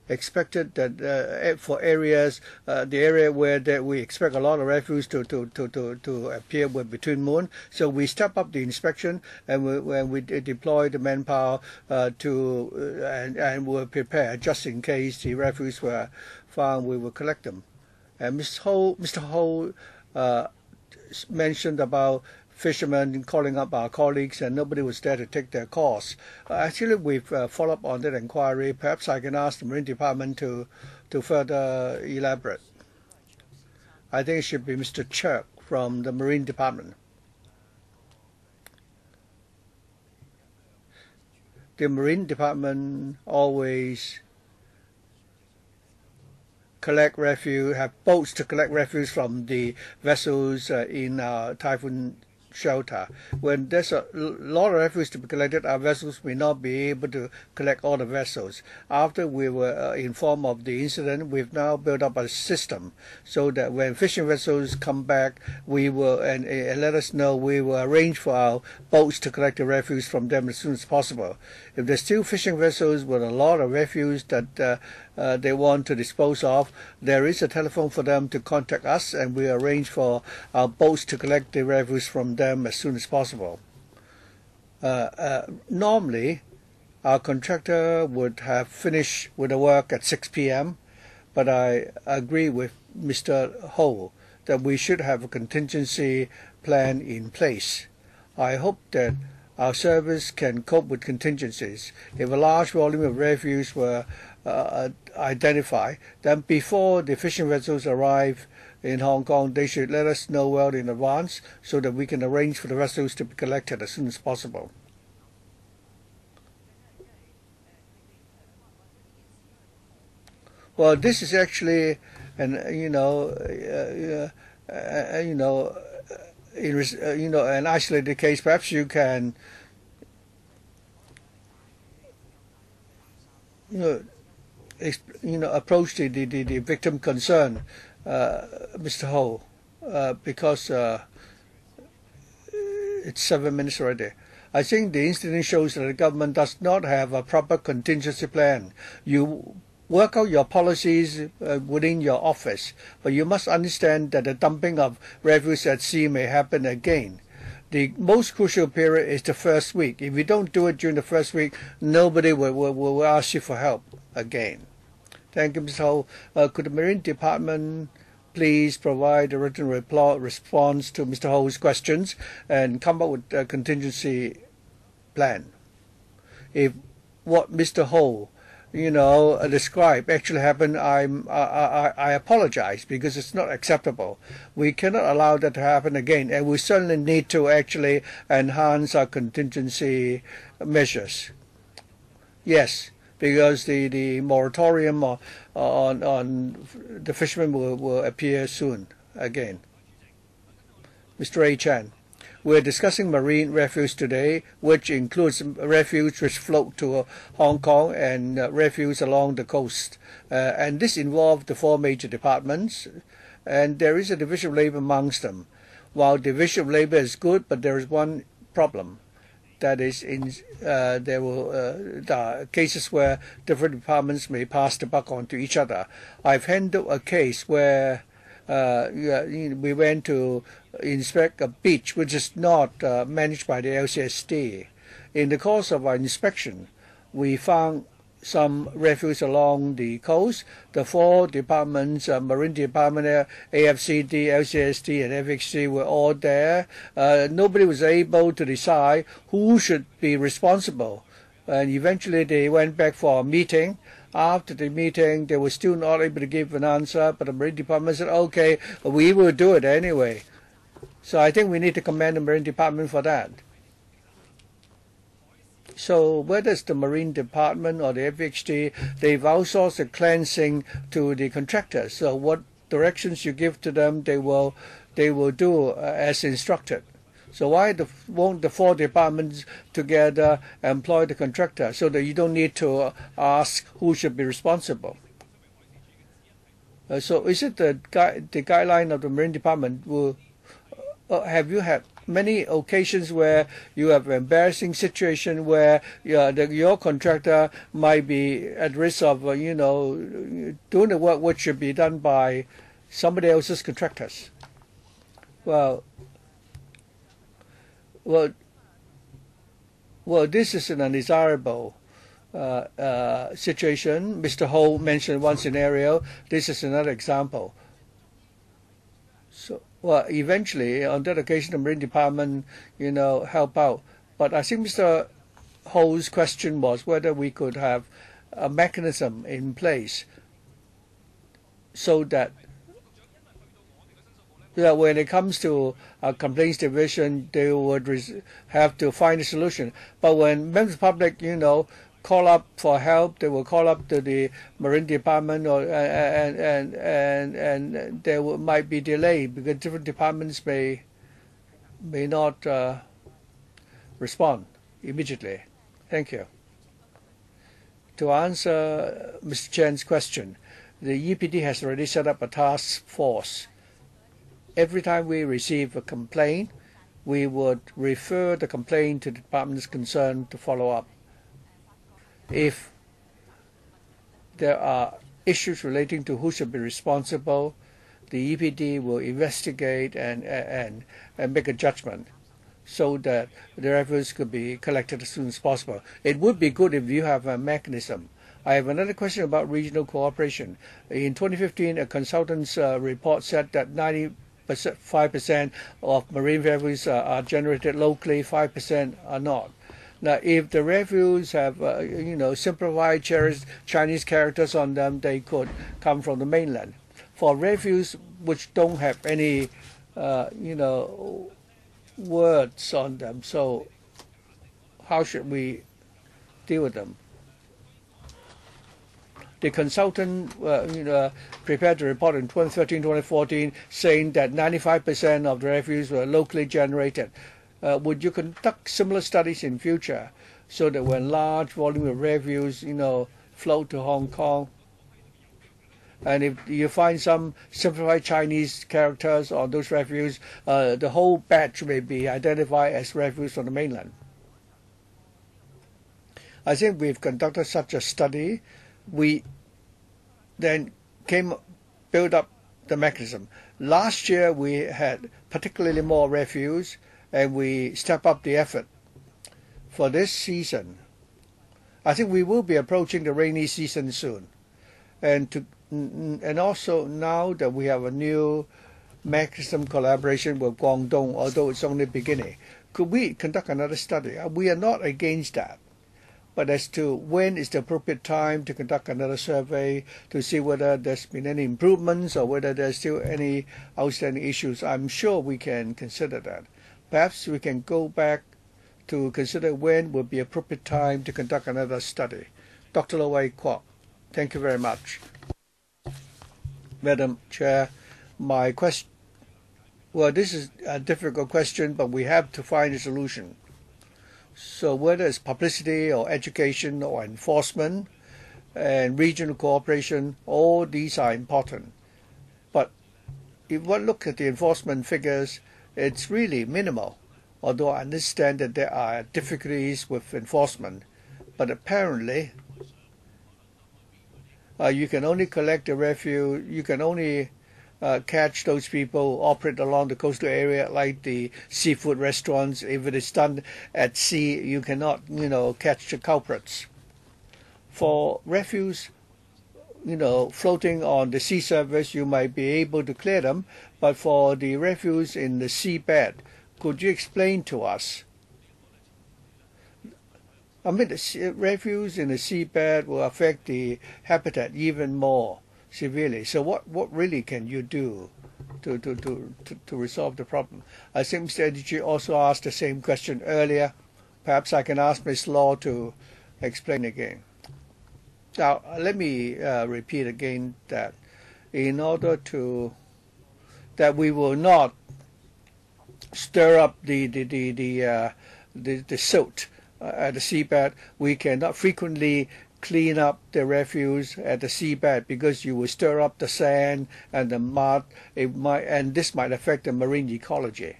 expected that for areas, the area where we expect a lot of refuse to appear were between Moon. So we step up the inspection and we deploy the manpower and were prepared just in case the refuse were found. We will collect them. And Mr. Ho mentioned about fishermen calling up our colleagues and nobody was there to take their calls. Actually, we've followed up on that inquiry. Perhaps I can ask the Marine Department to further elaborate. I think it should be Mr. Chirk from the Marine Department. The Marine Department always collect refuse, have boats to collect refuse from the vessels in our typhoon shelter. When there's a lot of refuse to be collected, our vessels may not be able to collect all the vessels. After we were informed of the incident, we've now built up a system so that when fishing vessels come back, we will and let us know, we will arrange for our boats to collect the refuse from them as soon as possible. If there's still fishing vessels with a lot of refuse that they want to dispose of, there is a telephone for them to contact us and we arrange for our boats to collect the refuse from them as soon as possible. Normally, our contractor would have finished with the work at 6 p.m., but I agree with Mr. Ho that we should have a contingency plan in place. I hope that our service can cope with contingencies. If a large volume of refuse were identified, then before the fishing vessels arrive in Hong Kong, they should let us know well in advance so that we can arrange for the vessels to be collected as soon as possible. Well, this is actually an an isolated case. Perhaps you can approach the victim concerned, Mr. Ho, because it's 7 minutes already. I think the incident shows that the government does not have a proper contingency plan. You work out your policies within your office, but you must understand that the dumping of refuse at sea may happen again. The most crucial period is the first week. If you don't do it during the first week, nobody will ask you for help again. Thank you, Mr. Ho. Could the Marine Department please provide a written response to Mr. Ho's questions and come up with a contingency plan? If what Mr. Ho described actually happened, I apologize because it's not acceptable. We cannot allow that to happen again, and we certainly need to actually enhance our contingency measures. Yes, because the moratorium on the fishermen will appear soon again. Mr. A. Chan. We're discussing marine refuse today, which includes refuse which float to Hong Kong and refuse along the coast. And this involved the 4 major departments, and there is a division of labor amongst them. While division of labor is good, but there is one problem. That is, there are cases where different departments may pass the buck on to each other. I've handled a case where we went to inspect a beach which is not managed by the LCSD. In the course of our inspection, we found some refuse along the coast. The 4 departments, Marine Department, AFCD, LCSD, and FHC were all there. Nobody was able to decide who should be responsible. And eventually they went back for a meeting. After the meeting, they were still not able to give an answer, but the Marine Department said, okay, we will do it anyway. So I think we need to commend the Marine Department for that. So whether it's the Marine Department or the FHD, they've outsourced the cleansing to the contractors. So what directions you give to them, they will do as instructed. So why won't the 4 departments together employ the contractor so that you don't need to ask who should be responsible? So is it the guideline of the Marine Department? Have you had many occasions where you have an embarrassing situation where your contractor might be at risk of doing the work which should be done by somebody else's contractors? Well, this is an undesirable situation. Mr. Ho mentioned one scenario. This is another example. So, well, eventually, on that occasion, the Marine Department, help out. But I think Mr. Ho's question was whether we could have a mechanism in place so that when it comes to a complaints division, they would have to find a solution. But when members of the public, call up for help, they will call up to the Marine Department, and there might be delay because different departments may not respond immediately. Thank you. To answer Mr. Chen's question, the EPD has already set up a task force. Every time we receive a complaint, we would refer the complaint to the departments concerned to follow up. If there are issues relating to who should be responsible, the EPD will investigate and make a judgment so that the refuse could be collected as soon as possible. It would be good if you have a mechanism. I have another question about regional cooperation. In 2015, a consultant's report said that 5% of marine refuse are generated locally, 5% are not. Now, if the refuse have, simplified Chinese characters on them, they could come from the mainland. For refuse which don't have any, words on them, so how should we deal with them? The consultant prepared a report in 2013-2014 saying that 95% of the refuse were locally generated. Would you conduct similar studies in future so that when large volume of refuse, flow to Hong Kong, and if you find some simplified Chinese characters on those refuse, the whole batch may be identified as refuse from the mainland? I think we've conducted such a study. We then build up the mechanism. Last year we had particularly more refuse, and we step up the effort. For this season, I think we will be approaching the rainy season soon, and also now that we have a new mechanism collaboration with Guangdong, although it's only beginning, could we conduct another study? We are not against that. But as to when is the appropriate time to conduct another survey to see whether there's been any improvements or whether there's still any outstanding issues, I'm sure we can consider that. Perhaps we can go back to consider when would be appropriate time to conduct another study. Dr. Low Wei Kwok, thank you very much. Madam Chair, my question, well, this is a difficult question, but we have to find a solution. So whether it's publicity or education or enforcement and regional cooperation, all these are important. But if one looks at the enforcement figures, it's really minimal, although I understand that there are difficulties with enforcement. But apparently, you can only collect the refuse, you can only catch those people operate along the coastal area like the seafood restaurants. If it is done at sea, you cannot, catch the culprits. For refuse, floating on the sea surface, you might be able to clear them. But for the refuse in the seabed, could you explain to us I mean, the refuse in the seabed will affect the habitat even more severely. So what really can you do to resolve the problem? I think Mr. Edici also asked the same question earlier. Perhaps I can ask Ms. Law to explain again. Now, let me repeat again that in order that we will not stir up the silt at the seabed, we cannot frequently clean up the refuse at the seabed because you will stir up the sand and the mud. And this might affect the marine ecology.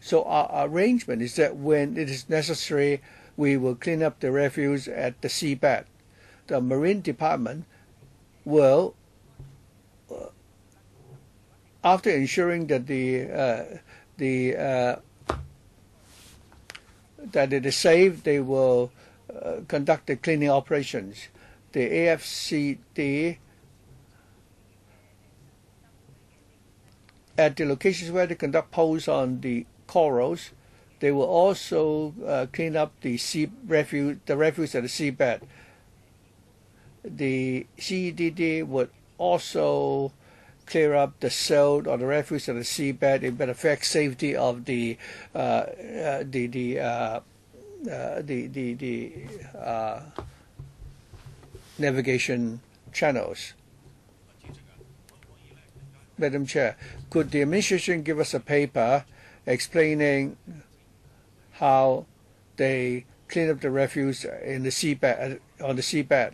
So our arrangement is that when it is necessary, we will clean up the refuse at the seabed. The Marine Department will, after ensuring that that it is safe, they will conduct the cleaning operations. The AFCD, at the locations where they conduct posts on the corals, they will also clean up the refuse at the seabed. The CEDD would also clear up the silt or the refuse at the seabed. It would affect safety of the navigation channels. Madam Chair, could the administration give us a paper explaining how they clean up the refuse in the seabed, on the seabed?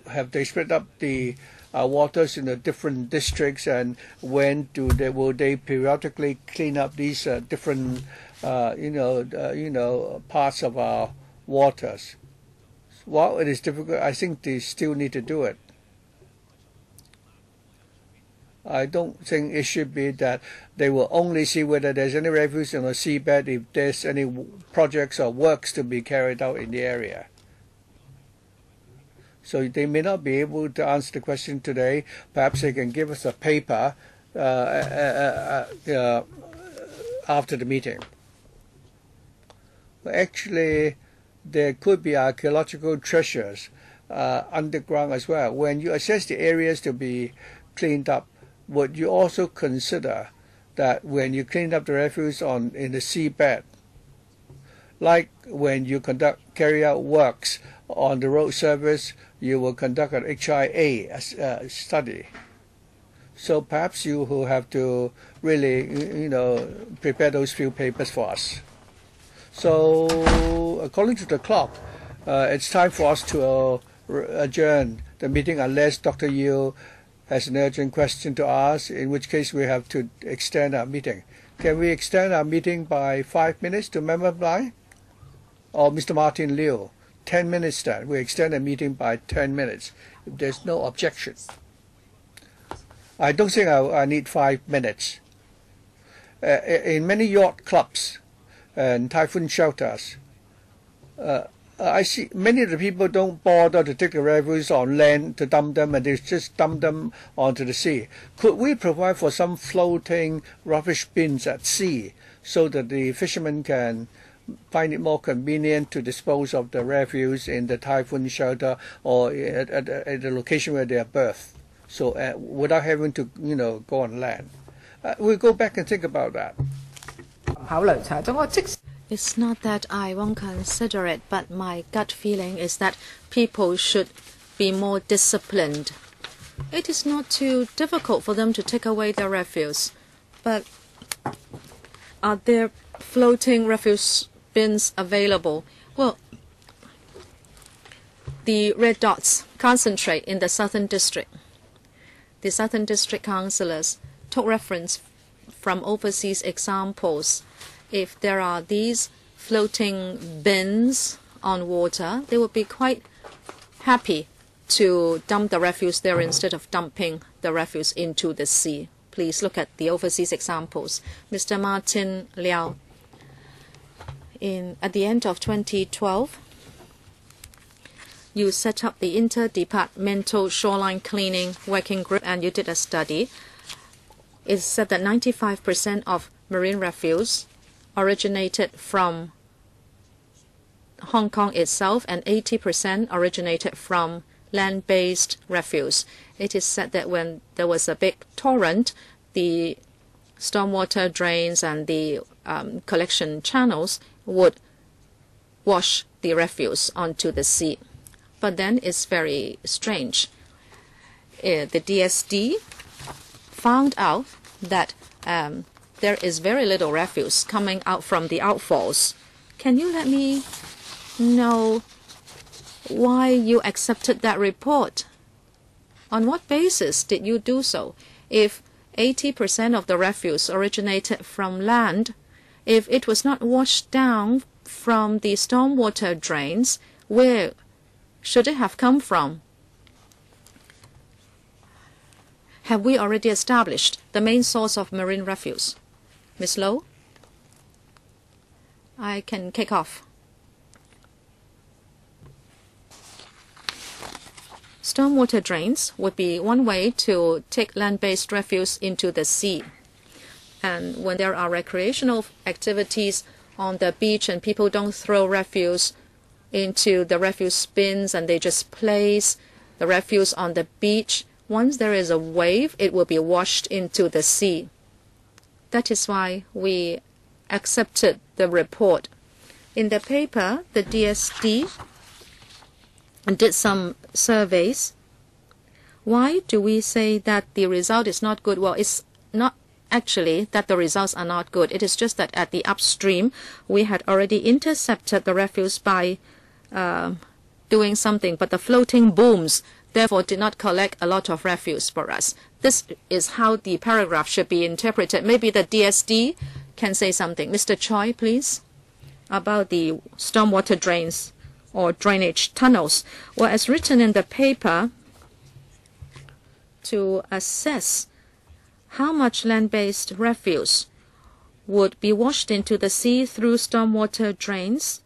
Have they spread up the waters in the different districts, and when will they periodically clean up these different parts of our waters? While it is difficult, I think they still need to do it. I don't think it should be that they will only see whether there's any refuse on the seabed if there's any projects or works to be carried out in the area. So they may not be able to answer the question today. Perhaps they can give us a paper after the meeting. Actually, there could be archaeological treasures underground as well. When you assess the areas to be cleaned up, would you also consider that when you clean up the refuse in the seabed, like when you carry out works on the road service, you will conduct an HIA study. So perhaps you will have to really, prepare those few papers for us. So according to the clock, it's time for us to adjourn the meeting unless Dr. Yiu has an urgent question to ask, in which case we have to extend our meeting. Can we extend our meeting by 5 minutes to Member Bly? Or Mr. Martin Liu? 10 minutes then. We extend the meeting by 10 minutes if there's no objection. I don't think I need 5 minutes. In many yacht clubs and typhoon shelters, I see many of the people don't bother to take the refuse on land to dump them, and they just dump them onto the sea. Could we provide for some floating rubbish bins at sea so that the fishermen can find it more convenient to dispose of the refuse in the typhoon shelter or at the location where they are berthed, so without having to go on land? We'll go back and think about that. It's not that I won't consider it, but my gut feeling is that people should be more disciplined. It is not too difficult for them to take away their refuse, but are there floating refuse bins available? Well, the red dots concentrate in the Southern District. The Southern District councillors took reference from overseas examples. If there are these floating bins on water, they would be quite happy to dump the refuse there instead of dumping the refuse into the sea. Please look at the overseas examples. Mr. Martin Liao, at the end of 2012, you set up the interdepartmental shoreline cleaning working group and you did a study. It's said that 95% of marine refuse originated from Hong Kong itself and 80% originated from land-based refuse. It is said that when there was a big torrent, the stormwater drains and the collection channels would wash the refuse onto the sea. But then it's very strange. The DSD found out that there is very little refuse coming out from the outfalls. Can you let me know why you accepted that report? On what basis did you do so? If 80% of the refuse originated from land, if it was not washed down from the stormwater drains, where should it have come from? Have we already established the main source of marine refuse? Ms. Low? I can kick off. Stormwater drains would be one way to take land-based refuse into the sea. And when there are recreational activities on the beach and people don't throw refuse into the refuse bins and they just place the refuse on the beach, once there is a wave, it will be washed into the sea. That is why we accepted the report. In the paper, the DSD did some surveys. Why do we say that the result is not good? Well, it's not actually that the results are not good. It is just that at the upstream, we had already intercepted the refuse by doing something, but the floating booms therefore did not collect a lot of refuse for us. This is how the paragraph should be interpreted. Maybe the DSD can say something. Mr. Choi, please, about the stormwater drains or drainage tunnels. Well, as written in the paper, to assess how much land-based refuse would be washed into the sea through stormwater drains,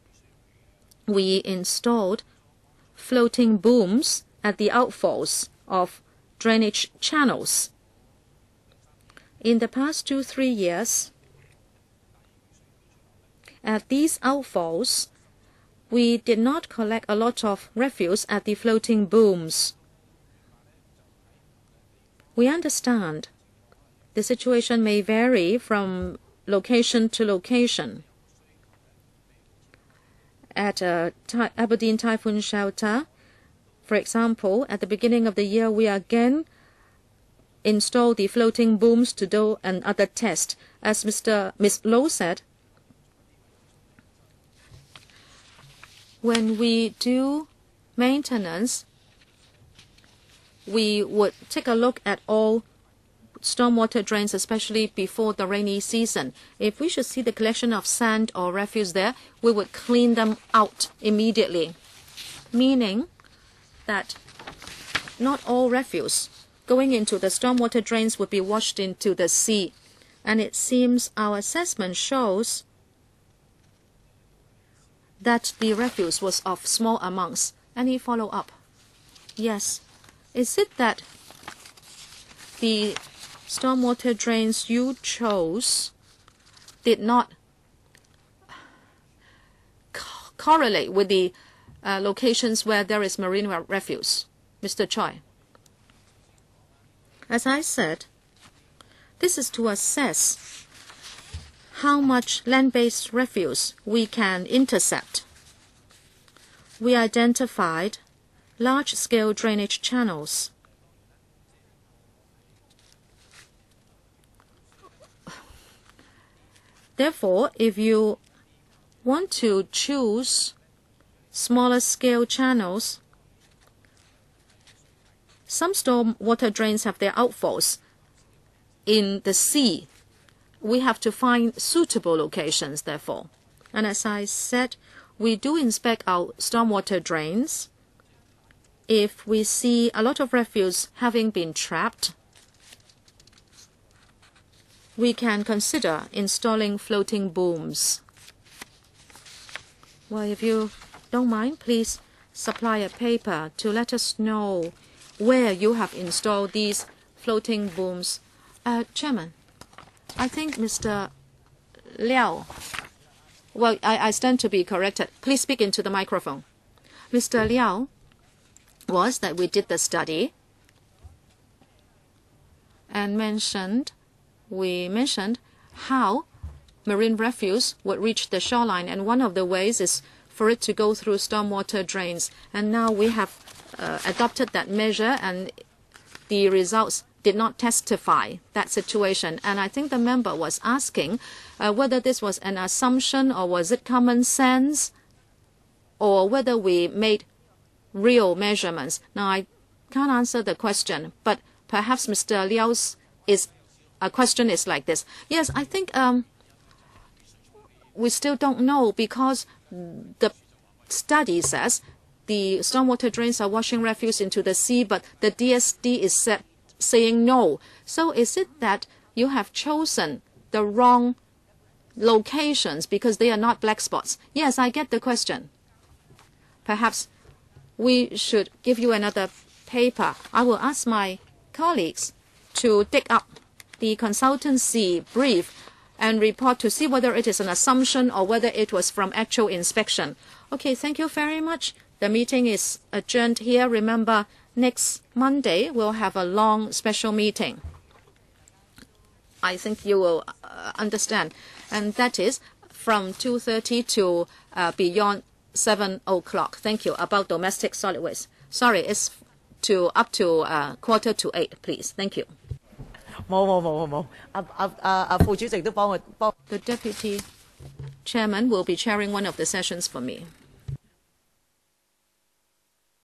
we installed floating booms at the outfalls of drainage channels. In the past 2-3 years, at these outfalls, we did not collect a lot of refuse at the floating booms. We understand the situation may vary from location to location. At Aberdeen Typhoon Shelter, for example, at the beginning of the year, we again installed the floating booms to do another test. As Ms. Low said, when we do maintenance, we would take a look at all stormwater drains, especially before the rainy season. If we should see the collection of sand or refuse there, we would clean them out immediately, meaning that not all refuse going into the stormwater drains would be washed into the sea. And it seems our assessment shows that the refuse was of small amounts. Any follow-up? Yes. Is it that the stormwater drains you chose did not correlate with the locations where there is marine refuse? Mr. Choi. As I said, this is to assess how much land-based refuse we can intercept. We identified large-scale drainage channels. Therefore, if you want to choose smaller scale channels, some stormwater drains have their outfalls in the sea. We have to find suitable locations, therefore. And as I said, we do inspect our stormwater drains. If we see a lot of refuse having been trapped, we can consider installing floating booms. Well, if you don't mind, please supply a paper to let us know where you have installed these floating booms. Chairman, I think Mr. Liao, well, I stand to be corrected. Please speak into the microphone. Mr. Liao was that we did the study and we mentioned how marine refuse would reach the shoreline, and one of the ways is for it to go through stormwater drains. And now we have adopted that measure, and the results did not testify that situation. And I think the member was asking whether this was an assumption or was it common sense, or whether we made real measurements. Now, I can't answer the question, but perhaps Mr. Liao's question is like this. Yes, I think we still don't know, because the study says the stormwater drains are washing refuse into the sea, but the DSD is saying no. So is it that you have chosen the wrong locations because they are not black spots? Yes, I get the question. Perhaps we should give you another paper. I will ask my colleagues to dig up the consultancy brief and report to see whether it is an assumption or whether it was from actual inspection. Okay, thank you very much. The meeting is adjourned here. Remember, next Monday we'll have a long special meeting. I think you will understand. And that is from 2:30 to beyond 7 o'clock. Thank you. About domestic solid waste. Sorry, it's up to 7:45, please. Thank you. 冇，副主席都幫我。The deputy chairman will be chairing one of the sessions for me.